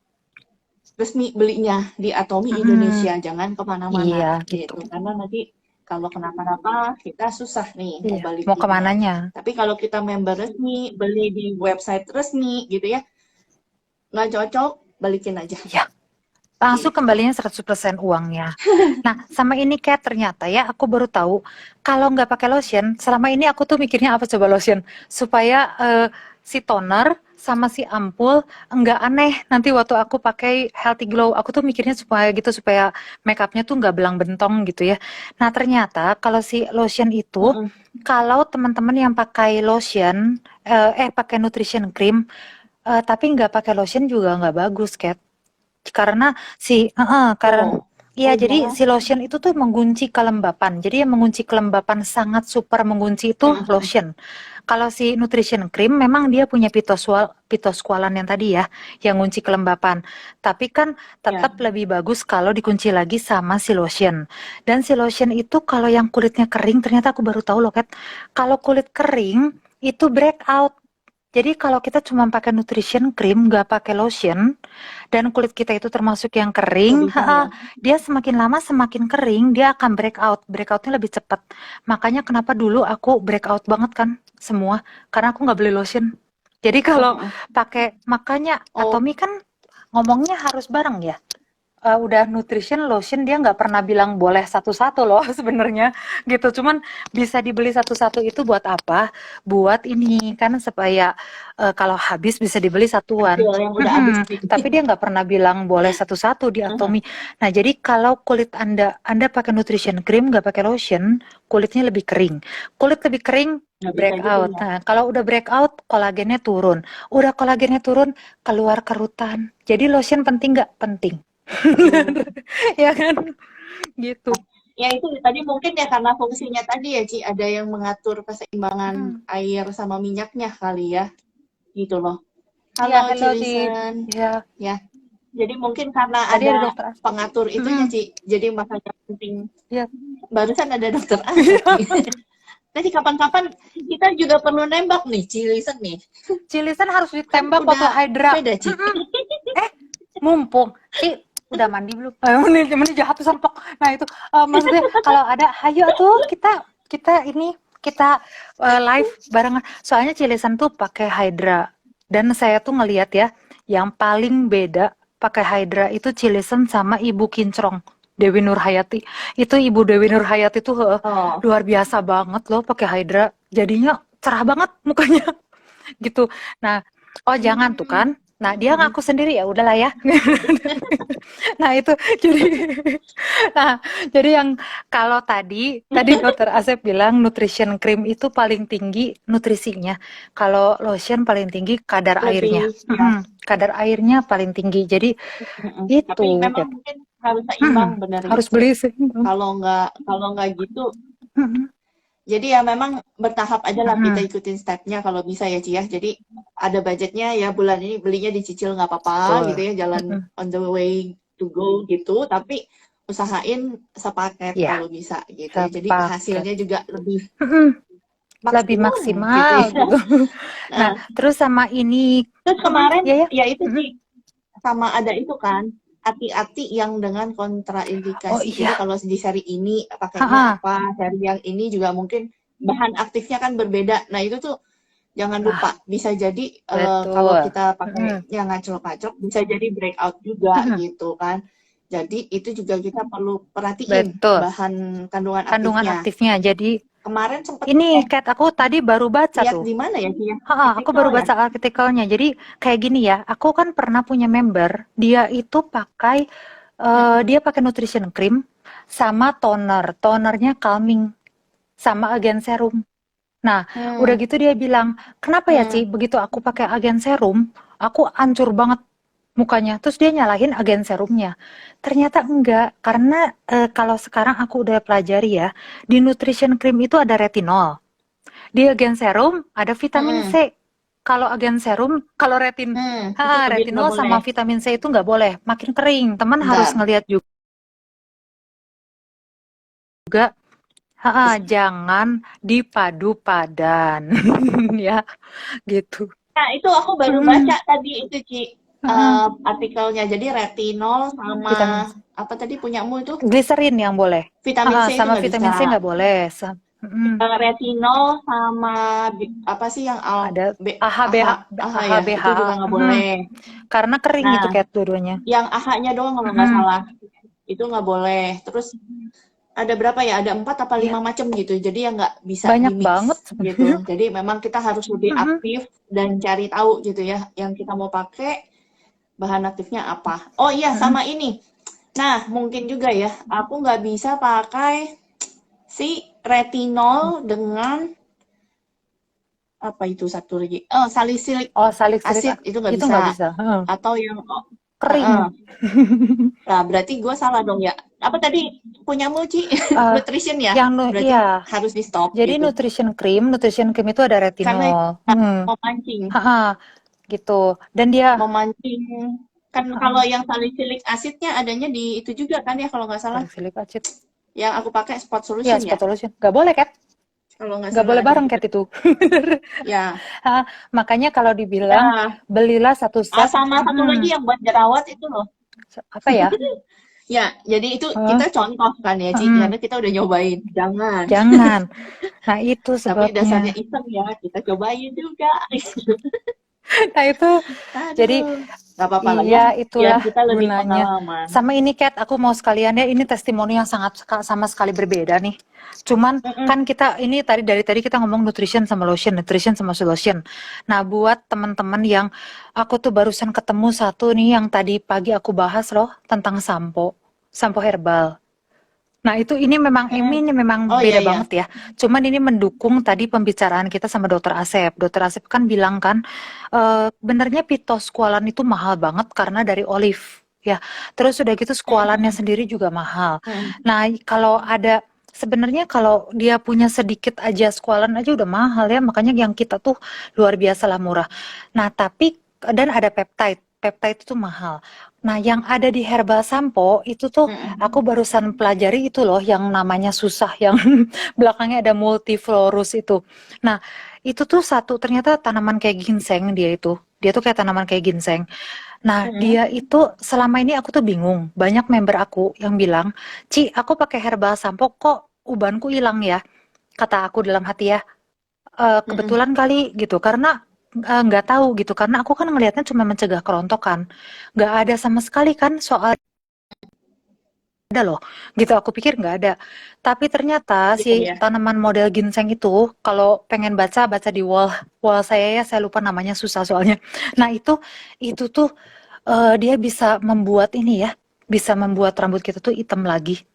Speaker 2: resmi belinya di Atomi Indonesia, jangan kemana-mana gitu. Karena nanti kalau kenapa-napa kita susah nih mau balikin.
Speaker 1: Mau kemananya?
Speaker 2: Tapi kalau kita member resmi, beli di website resmi gitu ya, nggak cocok, balikin aja.
Speaker 1: Ya. Langsung kembalinya 100% uangnya. Nah, sama ini kayak ternyata ya, aku baru tahu kalau nggak pakai lotion, selama ini aku tuh mikirnya apa coba lotion supaya si toner sama si ampul nggak aneh. Nanti waktu aku pakai Healthy Glow, aku tuh mikirnya supaya gitu supaya makeupnya tuh nggak belang bentong gitu ya. Nah, ternyata kalau si lotion itu, kalau teman-teman yang pakai lotion, pakai nutrition cream, tapi nggak pakai lotion juga nggak bagus, Kat. Karena jadi si lotion itu tuh mengunci kelembapan. Jadi yang mengunci kelembapan sangat super mengunci itu lotion. Kalau si nutrition cream memang dia punya pitosqualan yang tadi ya, yang ngunci kelembapan. Tapi kan tetap lebih bagus kalau dikunci lagi sama si lotion. Dan si lotion itu kalau yang kulitnya kering, ternyata aku baru tahu loh, Kat. Kalau kulit kering itu breakout. Jadi kalau kita cuma pakai nutrition cream, nggak pakai lotion, dan kulit kita itu termasuk yang kering, dia semakin lama semakin kering, dia akan breakout. Breakoutnya lebih cepat. Makanya kenapa dulu aku breakout banget kan semua, karena aku nggak beli lotion. Jadi kalau pakai, makanya Atomi kan ngomongnya harus bareng ya. Udah nutrition, lotion, dia nggak pernah bilang boleh satu-satu loh sebenarnya gitu. Cuman bisa dibeli satu-satu itu buat apa? Buat ini kan supaya kalau habis bisa dibeli satuan.
Speaker 2: Yang udah habis.
Speaker 1: Tapi dia nggak pernah bilang boleh satu-satu di Atomi. Nah jadi kalau kulit Anda pakai nutrition cream nggak pakai lotion, kulitnya lebih kering. Kulit lebih kering, breakout. Nah kalau udah breakout, kolagennya turun. Udah kolagennya turun, keluar kerutan. Jadi lotion penting nggak? Penting. Ya kan gitu
Speaker 2: ya. Itu tadi mungkin ya karena fungsinya tadi ya Ci, ada yang mengatur keseimbangan air sama minyaknya kali ya gitu loh. Halo Cilisen ya. Jadi mungkin karena
Speaker 1: tadi
Speaker 2: ada pengatur itunya Ci, jadi makanya penting ya. Barusan ada dokter A. Tadi kapan-kapan kita juga perlu nembak nih Cilisen nih.
Speaker 1: Cilisen harus ditembak waktu Hydra.
Speaker 2: Beda Ci.
Speaker 1: Mumpung Ci udah mandi belum? Ini jahat tuh sampok. Nah itu maksudnya kalau ada hayo tuh kita live barengan. Soalnya Cilisen tuh pakai Hydra dan saya tuh ngelihat ya yang paling beda pakai Hydra itu Cilisen sama Ibu Kincrong Dewi Nurhayati. Itu Ibu Dewi Nurhayati tuh luar biasa banget loh pakai Hydra. Jadinya cerah banget mukanya gitu. Nah jangan tuh kan. Nah, dia
Speaker 2: Mm-mm.
Speaker 1: ngaku sendiri ya udahlah ya. Nah, itu jadi nah, jadi yang kalau tadi dokter Asep bilang nutrition cream itu paling tinggi nutrisinya. Kalau lotion paling tinggi kadar airnya.
Speaker 2: Lebih ya.
Speaker 1: Kadar airnya paling tinggi. Jadi
Speaker 2: Mm-mm.
Speaker 1: itu
Speaker 2: Tapi memang
Speaker 1: gitu.
Speaker 2: mungkin harus seimbang bener ya
Speaker 1: Harus
Speaker 2: Ci.
Speaker 1: beli sih.
Speaker 2: Kalau nggak gitu, jadi ya memang bertahap aja lah kita ikutin stepnya kalau bisa ya Ci ya. Jadi ada budgetnya ya bulan ini belinya dicicil nggak apa-apa gitu
Speaker 1: Betul.
Speaker 2: ya, jalan on the way to go gitu. Tapi usahain sepaket
Speaker 1: Ya,
Speaker 2: kalau bisa gitu ya. Jadi
Speaker 1: sepaket.
Speaker 2: hasilnya juga lebih
Speaker 1: Lebih
Speaker 2: maksimum gitu
Speaker 1: maksimal
Speaker 2: ya.
Speaker 1: gitu. Nah,
Speaker 2: Nah,
Speaker 1: terus sama ini,
Speaker 2: terus kemarin
Speaker 1: ya ya.
Speaker 2: ya itu Ci, sama ada itu kan, hati-hati yang dengan
Speaker 1: Oh
Speaker 2: kontraindikasi. Jadi
Speaker 1: iya,
Speaker 2: kalau di seri ini pakainya
Speaker 1: ha
Speaker 2: apa, seri yang ini juga mungkin bahan aktifnya kan berbeda. Nah itu tuh jangan
Speaker 1: Nah,
Speaker 2: lupa, bisa jadi kalau
Speaker 1: betul.
Speaker 2: kita pakai yang ngacrok-ngacrok bisa jadi breakout juga gitu kan. Jadi itu juga kita perlu perhatiin
Speaker 1: Betul.
Speaker 2: bahan kandungan
Speaker 1: Kandungan
Speaker 2: aktifnya.
Speaker 1: aktifnya. Jadi
Speaker 2: Kemarin sempet
Speaker 1: ini Kat, aku tadi baru baca
Speaker 2: lihat
Speaker 1: tuh.
Speaker 2: di mana ya sih ya?
Speaker 1: Aku
Speaker 2: Artikel
Speaker 1: baru
Speaker 2: ya.
Speaker 1: baca artikelnya. Jadi kayak gini ya, aku kan pernah punya member, dia itu pakai dia pakai nutrition cream sama toner. Tonernya calming sama agen serum. Nah, udah
Speaker 2: Hmm,
Speaker 1: gitu dia bilang, "Kenapa ya, Ci?
Speaker 2: hmm,
Speaker 1: Begitu aku pakai agen serum, aku hancur banget mukanya." Terus dia nyalahin agen serumnya. Ternyata enggak, karena kalau sekarang aku udah pelajari ya, di nutrition cream itu ada retinol. Di agen serum ada vitamin
Speaker 2: hmm,
Speaker 1: C. Kalau agen serum, kalau
Speaker 2: itu lebih nggak
Speaker 1: retinol
Speaker 2: boleh.
Speaker 1: sama vitamin C itu nggak boleh, makin kering. Teman harus
Speaker 2: Bentar.
Speaker 1: ngelihat juga, jangan dipadu padan, ya, gitu.
Speaker 2: Nah, itu aku baru
Speaker 1: Mm-mm.
Speaker 2: baca tadi itu, Ci,
Speaker 1: Mm-mm.
Speaker 2: artikelnya. Jadi retinol sama
Speaker 1: Vitamin C.
Speaker 2: apa tadi punyamu itu?
Speaker 1: Gliserin yang boleh.
Speaker 2: Vitamin C itu
Speaker 1: Sama
Speaker 2: nggak bisa.
Speaker 1: vitamin C nggak boleh.
Speaker 2: Retinol sama apa sih yang
Speaker 1: Ada
Speaker 2: AH, AH ya, itu
Speaker 1: AHBHA.
Speaker 2: juga nggak boleh.
Speaker 1: Karena kering itu
Speaker 2: Nah,
Speaker 1: kayak dua-duanya.
Speaker 2: yang AH-nya doang kalau nggak
Speaker 1: Mm-mm.
Speaker 2: salah, itu nggak boleh. Terus ada berapa ya? Ada 4 apa 5
Speaker 1: Iya,
Speaker 2: macam gitu. Jadi yang nggak bisa
Speaker 1: banyak banget
Speaker 2: di-mix gitu.
Speaker 1: sebenarnya.
Speaker 2: Jadi memang kita harus lebih
Speaker 1: Mm-mm.
Speaker 2: aktif dan cari tahu gitu ya, yang kita mau pakai bahan aktifnya apa. Oh iya,
Speaker 1: Mm-mm.
Speaker 2: sama ini. Nah, mungkin juga ya, aku nggak bisa pakai si retinol dengan apa itu satu lagi? Oh, salisilik
Speaker 1: Oh, salicylic
Speaker 2: acid itu nggak
Speaker 1: itu nggak
Speaker 2: bisa.
Speaker 1: bisa.
Speaker 2: Atau yang
Speaker 1: Kering.
Speaker 2: nah, berarti gue salah dong ya. Apa tadi punyamu, Ci?
Speaker 1: Eh,
Speaker 2: Nutrition ya? Berarti
Speaker 1: iya.
Speaker 2: harus di stop
Speaker 1: Jadi
Speaker 2: gitu.
Speaker 1: nutrition cream itu ada
Speaker 2: Karena
Speaker 1: retinol.
Speaker 2: memancing.
Speaker 1: Gitu. Dan dia
Speaker 2: Memancing. Kan kalau yang salisilik acidnya adanya di itu juga kan ya kalau nggak salah.
Speaker 1: salicylic acid.
Speaker 2: Yang aku pakai Spot
Speaker 1: Ya,
Speaker 2: Solution ya.
Speaker 1: spot solution. Nggak boleh, Kat.
Speaker 2: Kalau nggak
Speaker 1: Nggak
Speaker 2: salah
Speaker 1: boleh
Speaker 2: ada
Speaker 1: bareng,
Speaker 2: juga.
Speaker 1: Kat, itu.
Speaker 2: Ya.
Speaker 1: Makanya kalau dibilang,
Speaker 2: Nah,
Speaker 1: belilah satu set.
Speaker 2: sama satu lagi yang buat jerawat itu loh.
Speaker 1: Apa ya?
Speaker 2: Ya, jadi itu
Speaker 1: Hah?
Speaker 2: kita contoh kan ya, Ci. Karena kita udah nyobain. Jangan.
Speaker 1: Jangan. Nah, itu
Speaker 2: Tapi dasarnya
Speaker 1: sebabnya.
Speaker 2: iseng ya, kita cobain juga.
Speaker 1: Nah, itu jadi
Speaker 2: Aduh. Nggak apa-apa lah ya.
Speaker 1: iya,
Speaker 2: Biar
Speaker 1: itulah
Speaker 2: kita lebih
Speaker 1: gunanya.
Speaker 2: pengalaman.
Speaker 1: Sama ini, Kat, aku mau sekalian ya, ini testimoni yang sangat sama sekali berbeda nih. Cuman
Speaker 2: Mm-mm.
Speaker 1: kan kita ini dari tadi kita ngomong nutrition sama lotion. Nah, buat teman-teman yang aku tuh barusan ketemu satu nih yang tadi pagi aku bahas loh tentang sampo herbal. Nah, ini memang
Speaker 2: Oh iya
Speaker 1: beda
Speaker 2: iya.
Speaker 1: banget ya. Cuman ini mendukung tadi pembicaraan kita sama Dokter Asep. Dokter Asep kan bilang kan, benernya pitoskualan itu mahal banget karena dari olive. Ya, terus udah gitu skualannya
Speaker 2: Mm-mm.
Speaker 1: sendiri juga mahal.
Speaker 2: Mm-mm.
Speaker 1: Nah, sebenarnya kalau dia punya sedikit aja skualan aja udah mahal ya. Makanya yang kita tuh luar biasa lah murah. Nah, dan ada peptide. Peptide itu mahal. Nah, yang ada di herbal sampo itu tuh
Speaker 2: Mm-mm.
Speaker 1: aku barusan pelajari itu loh yang namanya susah yang belakangnya ada multiflorus itu. Nah, itu tuh ternyata tanaman kayak ginseng dia itu. Dia tuh kayak tanaman kayak ginseng. Nah,
Speaker 2: Mm-mm.
Speaker 1: dia itu selama ini aku tuh bingung. Banyak member aku yang bilang, "Ci, aku pakai herbal sampo kok ubanku hilang ya?" Kata aku dalam hati ya,
Speaker 2: Mm-mm.
Speaker 1: kebetulan kali gitu karena nggak tahu gitu karena aku kan ngelihatnya cuma mencegah kerontokan. Nggak ada sama sekali kan soal ada loh gitu, aku pikir nggak ada, tapi ternyata
Speaker 2: Iya
Speaker 1: si
Speaker 2: ya.
Speaker 1: tanaman model ginseng itu kalau pengen baca di wall wall saya ya, saya lupa namanya, susah soalnya. Nah itu tuh dia bisa membuat ini ya, bisa membuat rambut kita tuh hitam lagi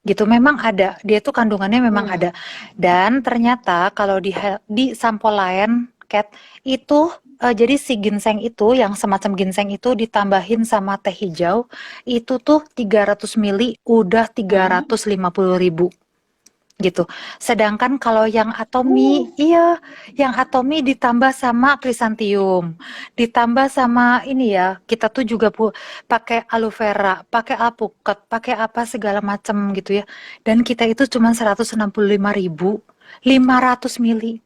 Speaker 1: gitu. Memang ada, dia tuh kandungannya memang ada. Dan ternyata kalau di sampo lain Cat itu jadi si ginseng itu, yang semacam ginseng itu ditambahin sama teh hijau, itu tuh 300 mili udah 350.000 gitu. Sedangkan kalau yang atomi, iya, yang atomi ditambah sama krisantium, ditambah sama ini ya, kita tuh juga pakai aloe vera, pakai alpukat, pakai apa segala macam gitu ya. Dan kita itu cuma 165.000, 500 mili.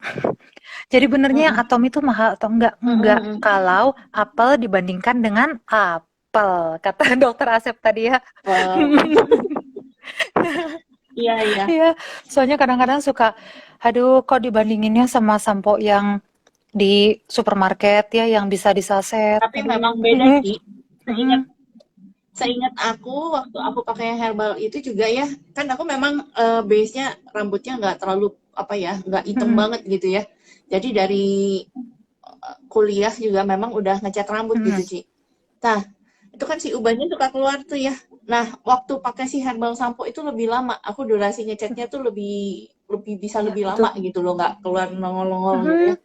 Speaker 1: Jadi benernya yang atom itu mahal atau enggak? Enggak. Kalau apel dibandingkan dengan apel, kata dokter Asep tadi ya.
Speaker 2: Iya, iya.
Speaker 1: Iya, soalnya kadang-kadang suka, aduh kok dibandinginnya sama sampo yang di supermarket ya, yang bisa disaset.
Speaker 2: Tapi
Speaker 1: Aduh.
Speaker 2: memang beda sih. Seingat aku waktu aku pakai herbal itu juga ya, kan aku memang base-nya rambutnya nggak terlalu apa ya, nggak hitam banget gitu ya. Jadi dari kuliah juga memang udah ngecat rambut gitu, Ci. Nah, itu kan si ubannya suka keluar tuh ya. Nah, waktu pakai si herbal sampo itu lebih lama. Aku durasi ngecatnya tuh lebih bisa
Speaker 1: Iya,
Speaker 2: lebih
Speaker 1: betul.
Speaker 2: lama gitu loh, nggak keluar nongol-nongol gitu ya.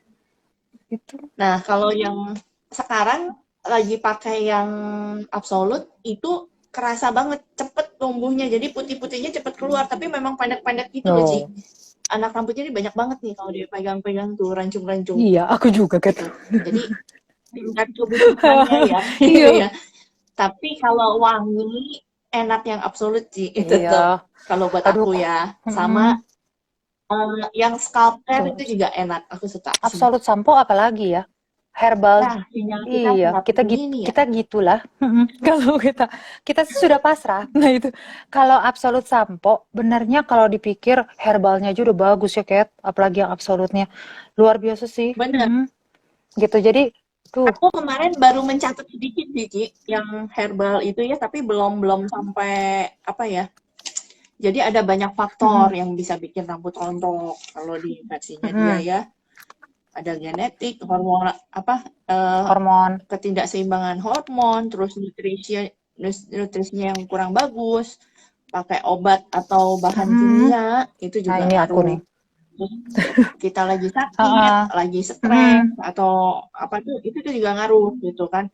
Speaker 1: Itu.
Speaker 2: Nah, kalau yang sekarang lagi pakai yang absolut itu kerasa banget cepet tumbuhnya. Jadi putih-putihnya cepet keluar, tapi memang pendek-pendek gitu loh, Ci. Anak rambutnya ini banyak banget nih kalau dipegang-pegang tuh rancung-rancung.
Speaker 1: Iya, aku juga
Speaker 2: Gitu.
Speaker 1: gitu.
Speaker 2: Jadi tingkat kebutuhannya ya.
Speaker 1: Iya.
Speaker 2: ya. Tapi kalau wangi enak yang absolut sih itu
Speaker 1: Iya.
Speaker 2: tuh. Kalau buat
Speaker 1: Aduh.
Speaker 2: aku ya. Sama yang scalp care
Speaker 1: Tuh.
Speaker 2: itu juga enak. Aku suka.
Speaker 1: Absolut sampo apalagi ya? Herbal.
Speaker 2: Nah, sinyal kita
Speaker 1: Iya,
Speaker 2: sangat
Speaker 1: kita
Speaker 2: begini ya.
Speaker 1: kita gitulah. Kalau kita sih sudah pasrah. Nah itu kalau absolut sampo, benarnya kalau dipikir herbalnya aja udah bagus ya, Kat. Apalagi yang absolutnya luar biasa sih.
Speaker 2: Bener.
Speaker 1: Gitu. Jadi tuh.
Speaker 2: Aku kemarin baru mencatat sedikit sih, Ci, yang herbal itu ya, tapi belum sampai apa ya. Jadi ada banyak faktor yang bisa bikin rambut rontok kalau di versinya dia ya. Ada genetik, hormon
Speaker 1: Hormon.
Speaker 2: ketidakseimbangan hormon, terus nutrisinya yang kurang bagus, pakai obat atau bahan kimia itu
Speaker 1: Nah,
Speaker 2: juga
Speaker 1: ini aku
Speaker 2: ngaruh.
Speaker 1: nih.
Speaker 2: Terus kita lagi sakit, lagi stres atau apa tuh itu tuh juga ngaruh gitu kan.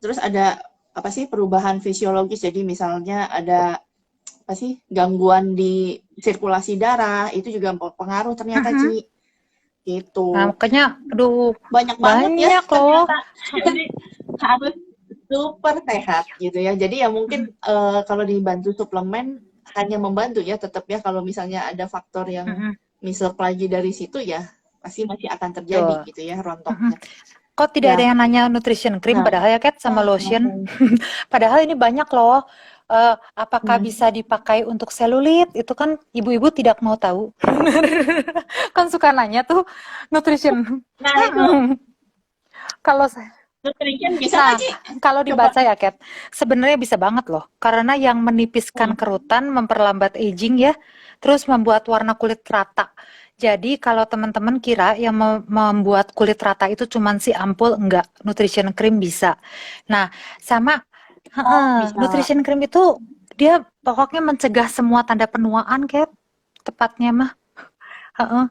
Speaker 2: Terus ada apa sih perubahan fisiologis, jadi misalnya ada apa sih gangguan di sirkulasi darah itu juga pengaruh ternyata, Ci. Gitu.
Speaker 1: Nah, makanya aduh
Speaker 2: Banyak banget ya
Speaker 1: banyak loh.
Speaker 2: ternyata. Jadi harus super sehat gitu ya. Jadi ya mungkin kalau dibantu suplemen hanya membantu ya, tetap ya kalau misalnya ada faktor yang mislek lagi dari situ ya pasti masih akan terjadi gitu ya rontoknya.
Speaker 1: Kok tidak ada yang nanya nutrition cream padahal ya, Kat, sama lotion. Padahal ini banyak loh. Apakah bisa dipakai untuk selulit? Itu kan ibu-ibu tidak mau tahu. Kan suka nanya tuh nutrition.
Speaker 2: Nah, itu
Speaker 1: Kalau
Speaker 2: nutrition bisa nggak, Ci?
Speaker 1: kalau dibaca ya, Kat, sebenarnya bisa banget loh. Karena yang menipiskan kerutan, memperlambat aging ya, terus membuat warna kulit rata. Jadi kalau teman-teman kira yang membuat kulit rata itu cuman si ampul, enggak. Nutrition cream bisa. Nah, sama
Speaker 2: Bisa.
Speaker 1: nutrition cream itu dia pokoknya mencegah semua tanda penuaan, Kat. Tepatnya mah.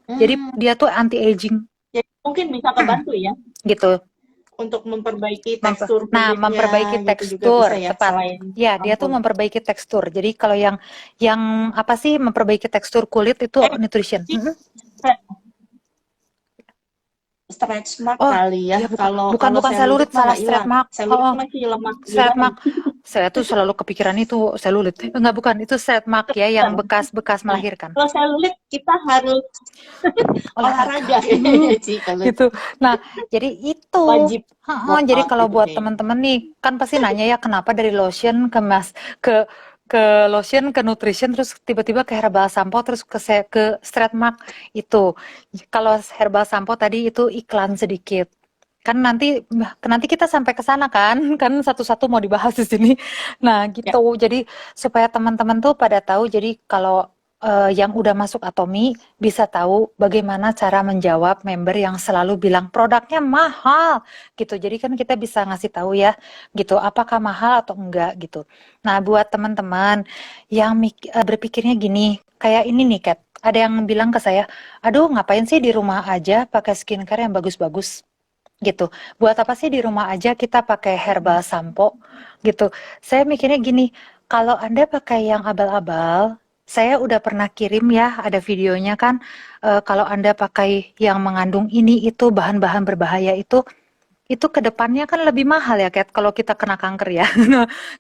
Speaker 1: Jadi dia tuh anti aging.
Speaker 2: Jadi mungkin bisa kebantu ya.
Speaker 1: Gitu.
Speaker 2: Untuk memperbaiki tekstur kulitnya.
Speaker 1: Nah, memperbaiki
Speaker 2: gitu
Speaker 1: tekstur,
Speaker 2: juga bisa ya,
Speaker 1: tepat.
Speaker 2: selain
Speaker 1: Ya, dia tuh memperbaiki tekstur. Jadi kalau yang apa sih memperbaiki tekstur kulit itu nutrition.
Speaker 2: Stretch mark kali ya.
Speaker 1: Iya,
Speaker 2: kalau
Speaker 1: bukan selulit, salah stretch mark.
Speaker 2: Selulit masih lemak.
Speaker 1: Stretch mark. Saya tuh selalu kepikiran itu selulit. Enggak, bukan, itu stretch mark ya, yang bekas melahirkan.
Speaker 2: Kalau selulit kita harus olahraga
Speaker 1: gitu. Nah, jadi itu
Speaker 2: wajib.
Speaker 1: Jadi kalau buat teman-teman nih, kan pasti nanya ya kenapa dari lotion ke lotion ke nutrition terus tiba-tiba ke herbal sampo terus ke stretch mark itu. Kalau herbal sampo tadi itu iklan sedikit. Kan nanti kita sampai ke sana kan satu-satu mau dibahas di sini. Nah,
Speaker 2: Ya.
Speaker 1: gitu. Jadi supaya teman-teman tuh pada tahu. Jadi kalau yang udah masuk Atomi bisa tahu bagaimana cara menjawab member yang selalu bilang produknya mahal gitu. Jadi kan kita bisa ngasih tahu ya gitu apakah mahal atau enggak gitu. Nah, buat teman-teman yang berpikirnya gini, kayak ini nih Kat, ada yang bilang ke saya, aduh ngapain sih di rumah aja pakai skincare yang bagus-bagus gitu. Buat apa sih di rumah aja kita pakai herbal sampo gitu. Saya mikirnya gini, kalau Anda pakai yang abal-abal, saya udah pernah kirim ya, ada videonya kan, kalau Anda pakai yang mengandung ini itu bahan-bahan berbahaya itu ke depannya kan lebih mahal ya, Kat, kalau kita kena kanker ya.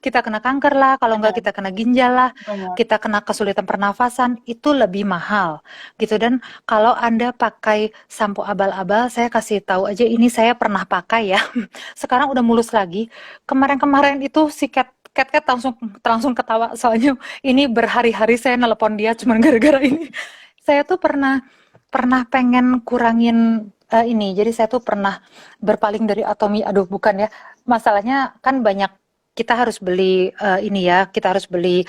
Speaker 1: Kita kena kanker lah, kalau enggak
Speaker 2: Benar,
Speaker 1: kita kena ginjal lah,
Speaker 2: benar.
Speaker 1: kita kena kesulitan pernafasan, itu lebih mahal gitu. Dan kalau Anda pakai sampo abal-abal, saya kasih tahu aja ini saya pernah pakai ya. Sekarang udah mulus lagi. Kemarin-kemarin itu si Kat langsung ketawa soalnya ini berhari-hari saya nelpon dia cuman gara-gara ini. Saya tuh pernah pengen kurangin ini. Jadi saya tuh pernah berpaling dari Atomi. Aduh, bukan ya. Masalahnya kan banyak kita harus beli ini ya. Kita harus beli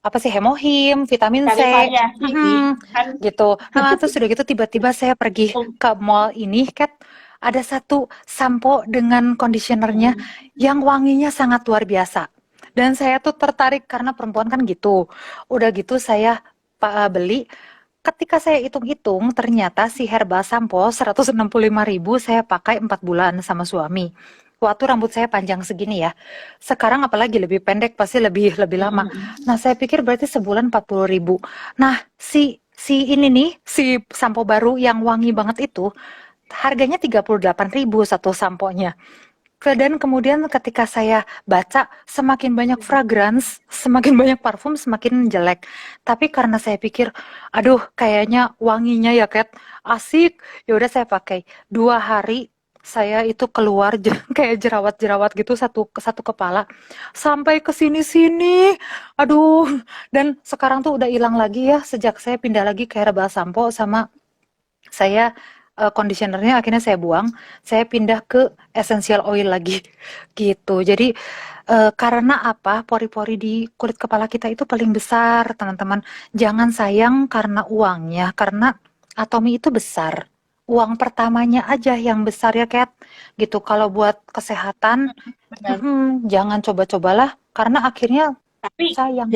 Speaker 1: apa sih hemohim, vitamin C,
Speaker 2: Cari variasi sih. Kan
Speaker 1: gitu. Nah, terus sudah gitu tiba-tiba saya pergi ke mall ini, Kat, ada satu sampo dengan conditionernya yang wanginya sangat luar biasa. Dan saya tuh tertarik karena perempuan kan gitu. Udah gitu saya beli. Ketika saya hitung-hitung, ternyata si herbal sampo 165.000 saya pakai 4 bulan sama suami. Waktu rambut saya panjang segini ya. Sekarang apalagi lebih pendek pasti lebih lama. Nah, saya pikir berarti sebulan 40.000. Nah, si ini nih, si sampo baru yang wangi banget itu harganya 38.000 satu samponya. Dan kemudian ketika saya baca semakin banyak fragrance, semakin banyak parfum, semakin jelek. Tapi karena saya pikir, aduh kayaknya wanginya ya Kat, asik. Ya udah saya pakai. 2 hari saya itu keluar kayak jerawat-jerawat gitu satu kepala sampai ke sini-sini. Aduh, dan sekarang tuh udah hilang lagi ya sejak saya pindah lagi ke herbal sampo sama saya conditionernya akhirnya saya buang, saya pindah ke essential oil lagi gitu. Jadi karena apa? Pori-pori di kulit kepala kita itu paling besar, teman-teman. Jangan sayang karena uangnya, karena Atomi itu besar. Uang pertamanya aja yang besar ya, Kat. Gitu. Kalau buat kesehatan,
Speaker 2: benar.
Speaker 1: jangan coba-cobalah karena akhirnya
Speaker 2: Tapi
Speaker 1: sayang.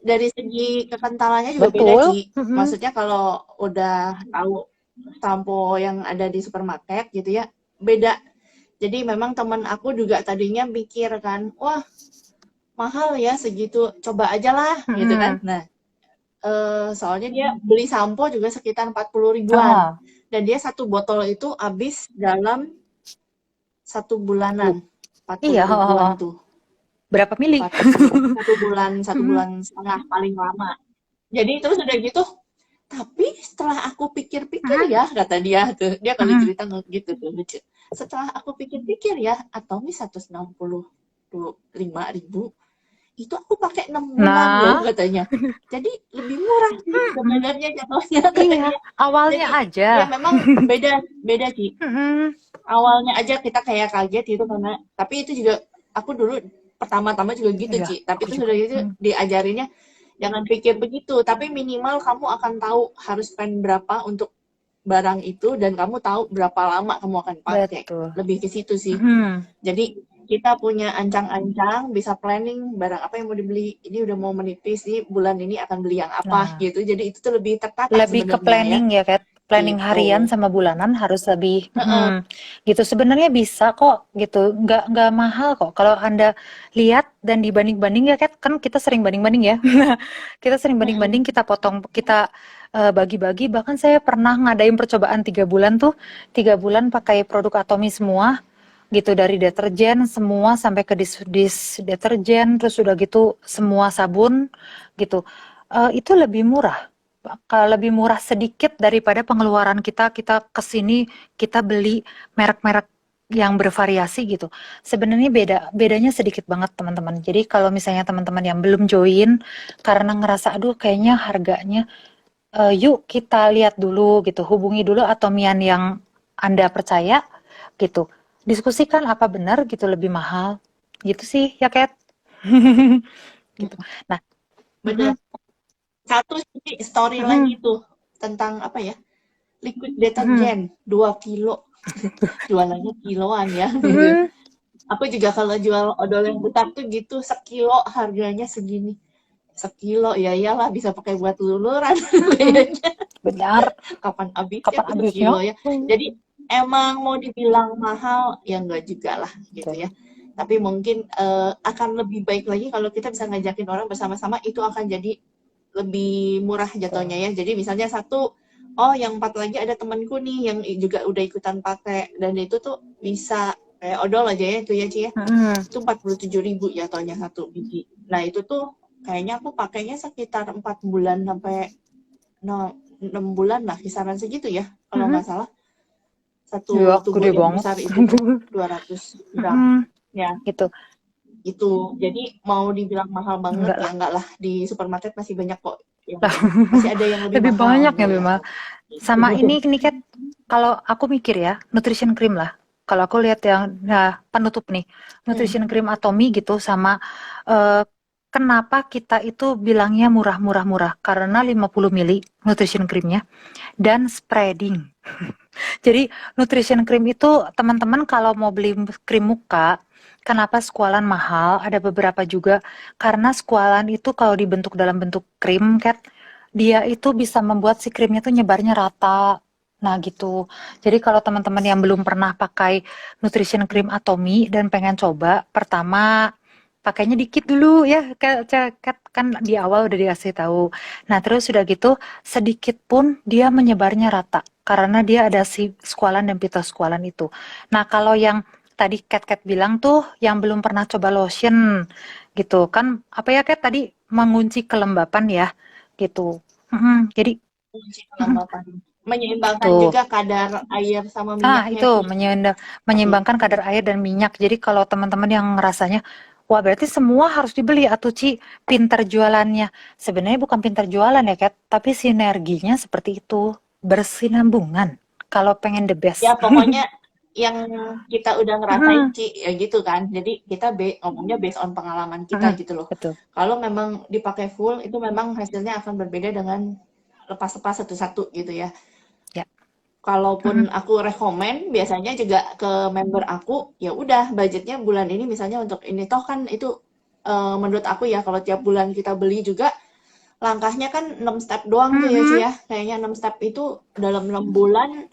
Speaker 2: dari segi kekentalannya juga beda,
Speaker 1: Betul.
Speaker 2: Ci. Maksudnya kalau udah tahu sampo yang ada di supermarket gitu ya, beda. Jadi memang temen aku juga tadinya mikir kan, wah mahal ya segitu, coba aja lah gitu kan. Nah, soalnya dia beli sampo juga sekitar 40 ribuan. Dan dia satu botol itu habis dalam 1 bulanan. 40
Speaker 1: Iya,
Speaker 2: ribuan tuh.
Speaker 1: berapa mili?
Speaker 2: 1 bulan setengah paling lama. Jadi terus udah gitu, tapi setelah aku pikir-pikir ya, kata dia tuh, dia kalau cerita gitu tuh lucu. Setelah aku pikir-pikir ya, Atomi 165.000, itu aku pakai 6 bulan loh katanya. Jadi lebih murah sih sebenarnya jatuhnya katanya.
Speaker 1: Iya, awalnya
Speaker 2: Jadi,
Speaker 1: aja.
Speaker 2: ya memang beda sih. Awalnya aja kita kayak kaget gitu karena, tapi itu juga aku dulu pertama-tama juga gitu,
Speaker 1: Iya,
Speaker 2: Ci. Tapi
Speaker 1: aku
Speaker 2: itu
Speaker 1: juga.
Speaker 2: sudah gitu diajarinnya jangan pikir begitu, tapi minimal kamu akan tahu harus spend berapa untuk barang itu dan kamu tahu berapa lama kamu akan pakai.
Speaker 1: Betul.
Speaker 2: Lebih ke situ sih. Jadi kita punya ancang-ancang, bisa planning barang apa yang mau dibeli. Ini udah mau menipis nih, bulan ini akan beli yang apa gitu. Jadi itu tuh lebih tertata
Speaker 1: Lebih ke
Speaker 2: sebenarnya
Speaker 1: planning ya, Kat. Planning
Speaker 2: Gitu.
Speaker 1: harian sama bulanan harus lebih gitu. Sebenarnya bisa kok gitu. Nggak mahal kok. Kalau Anda lihat dan dibanding-banding ya, Kat, kan kita sering banding-banding ya. Kita sering banding-banding, kita potong, kita bagi-bagi. Bahkan saya pernah ngadain percobaan 3 bulan tuh. 3 bulan pakai produk Atomi semua gitu, dari deterjen semua sampai ke dish deterjen, terus udah gitu semua sabun gitu. Itu lebih murah. Lebih murah sedikit daripada pengeluaran kita kesini kita beli merek-merek yang bervariasi gitu. Sebenarnya bedanya sedikit banget teman-teman. Jadi kalau misalnya teman-teman yang belum join karena ngerasa aduh kayaknya harganya, yuk kita lihat dulu gitu, hubungi dulu Atomian yang Anda percaya gitu. Diskusikan apa benar gitu lebih mahal. Gitu sih ya Kat. Gitu. Nah,
Speaker 2: Bener. Satu sih story lagi tuh tentang apa ya? Liquid deterjen 2 kilo. Jualannya kiloan ya. Aku juga kalau jual odol yang besar tuh gitu, sekilo harganya segini. Sekilo ya iyalah bisa pakai buat luluran kayaknya.
Speaker 1: benar.
Speaker 2: Kapan habisnya
Speaker 1: Kapan
Speaker 2: tuh
Speaker 1: habisnya?
Speaker 2: sekilo ya. Jadi emang mau dibilang mahal ya enggak juga lah gitu ya. Tapi mungkin akan lebih baik lagi kalau kita bisa ngajakin orang bersama-sama, itu akan jadi lebih murah jatuhnya ya. Jadi misalnya satu, oh yang 4 lagi ada temanku nih yang juga udah ikutan pakai, dan itu tuh bisa kayak odol aja ya itu ya Ci ya. Itu 47.000 jatuhnya satu biji. Nah itu tuh kayaknya aku pakainya sekitar 4 bulan sampai 6 bulan lah, kisaran segitu ya kalau nggak salah. Satu
Speaker 1: Ya,
Speaker 2: tubuh
Speaker 1: gede
Speaker 2: yang
Speaker 1: banget.
Speaker 2: besar itu tuh 200 gram. Ya,
Speaker 1: Gitu.
Speaker 2: itu. Jadi mau dibilang mahal banget
Speaker 1: Enggak
Speaker 2: ya
Speaker 1: lah.
Speaker 2: enggak lah. Di supermarket masih banyak kok. Masih ada yang lebih
Speaker 1: Lebih
Speaker 2: mahal
Speaker 1: banyak
Speaker 2: gitu
Speaker 1: yang lebih
Speaker 2: ya.
Speaker 1: mahal. Sama ini Kat, kalau aku mikir ya, nutrition cream lah. Kalau aku lihat yang penutup nih, nutrition cream Atomy gitu sama kenapa kita itu bilangnya murah-murah-murah? Karena 50 mili nutrition creamnya dan spreading. Jadi nutrition cream itu teman-teman kalau mau beli krim muka, kenapa squalan mahal? Ada beberapa juga karena squalan itu kalau dibentuk dalam bentuk krim, Kat, dia itu bisa membuat si krimnya tuh nyebarnya rata. Nah gitu. Jadi kalau teman-teman yang belum pernah pakai nutrition cream Atomy dan pengen coba, pertama pakainya dikit dulu ya, kan di awal udah dikasih tahu. Nah terus sudah gitu sedikit pun dia menyebarnya rata karena dia ada si squalan dan pitosqualan itu. Nah kalau yang tadi Kat bilang tuh yang belum pernah coba lotion gitu kan, apa ya Kat tadi mengunci kelembapan ya gitu. Jadi
Speaker 2: menyeimbangkan
Speaker 1: tuh.
Speaker 2: juga kadar air sama minyaknya
Speaker 1: Itu
Speaker 2: sih.
Speaker 1: menyeimbangkan kadar air dan minyak. Jadi kalau teman-teman yang ngerasanya, wah berarti semua harus dibeli atau Ci, pinter jualannya. Sebenarnya bukan pinter jualan ya Kat, tapi sinerginya seperti itu. Bersinambungan. Kalau pengen the best.
Speaker 2: Ya pokoknya yang kita udah ngerasain Ci ya gitu kan. Jadi kita ngomongnya based on pengalaman kita gitu loh.
Speaker 1: Betul.
Speaker 2: Kalau memang dipakai full itu memang hasilnya akan berbeda dengan lepas-lepas satu-satu gitu ya.
Speaker 1: Ya.
Speaker 2: Kalaupun aku rekomen biasanya juga ke member aku, ya udah budgetnya bulan ini misalnya untuk ini, toh kan itu menurut aku ya kalau tiap bulan kita beli juga langkahnya kan 6 step doang tuh ya Ci ya. Kayaknya 6 step itu dalam 6 bulan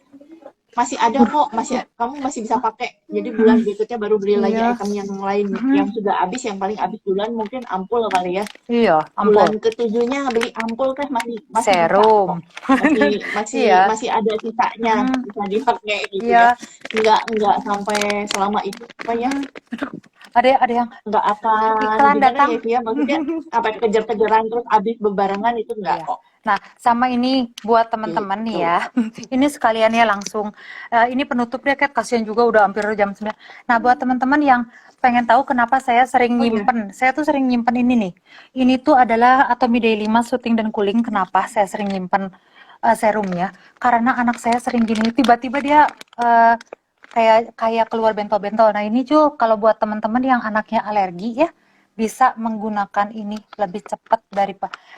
Speaker 2: masih ada kok, kamu masih bisa pakai. Jadi bulan berikutnya baru beli lagi
Speaker 1: Iya.
Speaker 2: item yang lain yang sudah habis, yang paling habis duluan mungkin ampul kali ya.
Speaker 1: Iya,
Speaker 2: Bulan
Speaker 1: ampun.
Speaker 2: ke-7-nya beli ampul teh masih bisa
Speaker 1: Serum.
Speaker 2: kok. Masih
Speaker 1: Iya.
Speaker 2: masih ada sisanya bisa dipakai gitu
Speaker 1: Iya.
Speaker 2: ya. Enggak sampai selama itu apa ya?
Speaker 1: Ada yang
Speaker 2: Enggak akan
Speaker 1: iklan
Speaker 2: gimana
Speaker 1: datang.
Speaker 2: ya Via, maksudnya apa kejar-kejaran terus habis bebarengan itu enggak
Speaker 1: Iya.
Speaker 2: kok.
Speaker 1: Nah, sama ini buat teman-teman nih ya. Ini sekalian ya langsung. Ini penutup deh, Kat. Kasihan juga udah hampir jam 9. Nah, buat teman-teman yang pengen tahu kenapa saya sering nyimpen. Saya tuh sering nyimpen ini nih. Ini tuh adalah Atomy Day 5 Soothing dan Cooling. Kenapa saya sering nyimpen serumnya? Karena anak saya sering gini. Tiba-tiba dia kayak keluar bentol-bentol. Nah, ini tuh kalau buat teman-teman yang anaknya alergi ya, bisa menggunakan ini lebih cepat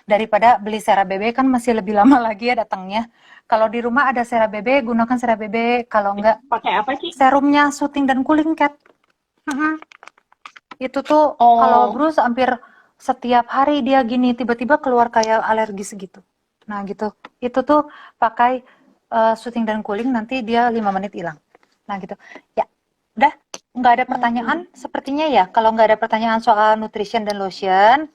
Speaker 1: daripada beli CeraVe kan masih lebih lama lagi ya datangnya. Kalau di rumah ada CeraVe, gunakan CeraVe. Kalau enggak,
Speaker 2: pakai apa sih?
Speaker 1: serumnya Soothing dan Cooling, Kat. Itu tuh kalau Bruce hampir setiap hari dia gini tiba-tiba keluar kayak alergi segitu. Nah gitu. Itu tuh pakai Soothing dan Cooling, nanti dia 5 menit hilang. Nah gitu. Ya, udah. Nggak ada pertanyaan sepertinya ya. Kalau nggak ada pertanyaan soal nutrition dan lotion,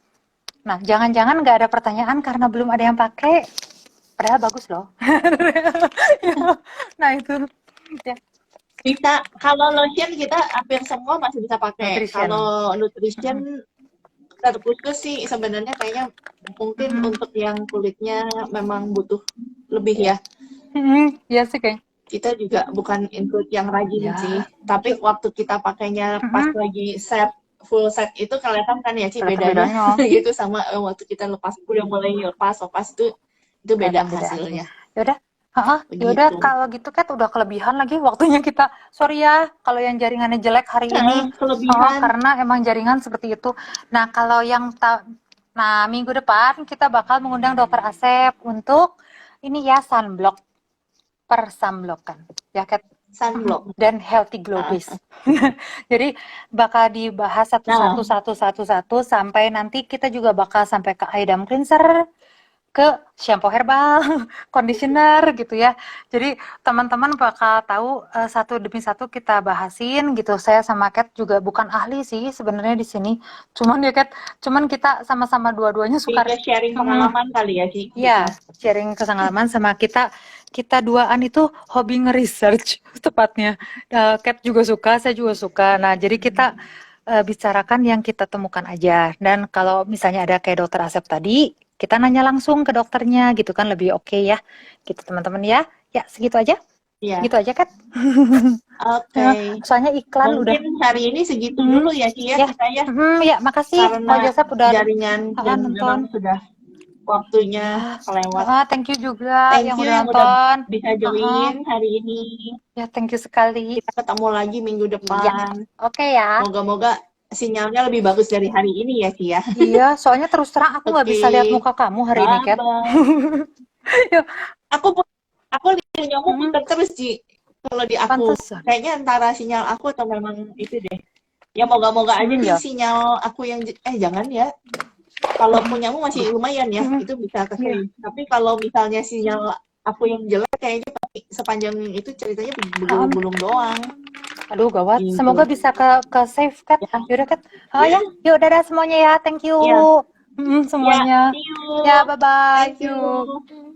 Speaker 1: nah jangan-jangan nggak ada pertanyaan karena belum ada yang pakai. Padahal bagus loh. Nah itu. Ya.
Speaker 2: Bisa, kalau lotion kita hampir semua masih bisa pakai. Kalau nutrition terkhusus sih sebenarnya kayaknya mungkin untuk yang kulitnya memang butuh lebih ya.
Speaker 1: Iya sih kayaknya.
Speaker 2: Kita juga bukan include yang rajin sih, tapi waktu kita pakainya pas lagi full set itu kelihatan kan ya Ci bedanya gitu sama waktu kita lepas udah mulai lepas itu beda hasilnya.
Speaker 1: Ya udah, Yaudah
Speaker 2: begitu.
Speaker 1: kalau gitu Kat udah kelebihan lagi waktunya kita. Sorry ya kalau yang jaringannya jelek hari ini.
Speaker 2: Kelebihan.
Speaker 1: Karena emang jaringan seperti itu. Nah kalau yang nah minggu depan kita bakal mengundang Dokter Asep untuk ini ya sunblock persamblokan ya Kat.
Speaker 2: Sunblock.
Speaker 1: Dan healthy glow base. Jadi bakal dibahas satu-satu sampai nanti kita juga bakal sampai ke Idam cleanser, ke shampoo herbal, conditioner gitu ya. Jadi teman-teman bakal tahu satu demi satu kita bahasin gitu. Saya sama Kat juga bukan ahli sih sebenarnya di sini. Cuman ya Kat, kita sama-sama dua-duanya suka
Speaker 2: Juga sharing pengalaman kali ya Ci.
Speaker 1: Iya, sharing pengalaman sama kita duaan itu hobi nge-research tepatnya. Kat juga suka, saya juga suka. Nah, jadi kita bicarakan yang kita temukan aja. Dan kalau misalnya ada kayak Dokter Asep tadi, kita nanya langsung ke dokternya gitu kan lebih oke ya. Gitu teman-teman ya. Ya, segitu aja.
Speaker 2: Iya.
Speaker 1: Gitu aja Kat.
Speaker 2: Oke.
Speaker 1: Soalnya iklan
Speaker 2: Mungkin hari ini segitu dulu ya Ci ya kita ya.
Speaker 1: Ya, makasih
Speaker 2: Karena
Speaker 1: Ko Joseph udah
Speaker 2: jaringan dan
Speaker 1: nonton.
Speaker 2: memang sudah waktunya kelewat.
Speaker 1: Thank you juga
Speaker 2: Thank
Speaker 1: yang
Speaker 2: you
Speaker 1: udah
Speaker 2: yang
Speaker 1: nonton.
Speaker 2: udah bisa join hari ini.
Speaker 1: Ya, thank you sekali.
Speaker 2: Kita ketemu lagi minggu depan.
Speaker 1: Ya. Oke ya.
Speaker 2: Moga-moga sinyalnya lebih bagus dari hari ini ya Ci ya.
Speaker 1: Iya, soalnya terus terang aku nggak
Speaker 2: Oke.
Speaker 1: bisa lihat muka kamu hari ini, Kat.
Speaker 2: Bye-bye. Aku punyamu muter terus Ci. Kalau di aku
Speaker 1: Pantesan.
Speaker 2: kayaknya antara sinyal aku atau memang itu deh. Ya moga-moga aja nih
Speaker 1: Ya.
Speaker 2: sinyal aku yang jangan ya. Kalau punyamu masih lumayan ya, itu bisa ke save. Tapi kalau misalnya sinyal aku yang jelek kayaknya sepanjang itu ceritanya belum doang.
Speaker 1: Aduh, gawat.
Speaker 2: Gitu.
Speaker 1: Semoga bisa ke save, Kat.
Speaker 2: Ya.
Speaker 1: Yaudah, Kat. Ya. Yuk, dadah semuanya ya. Thank you.
Speaker 2: Ya.
Speaker 1: Semuanya.
Speaker 2: Ya, see you.
Speaker 1: Ya, bye-bye.
Speaker 2: Thank you.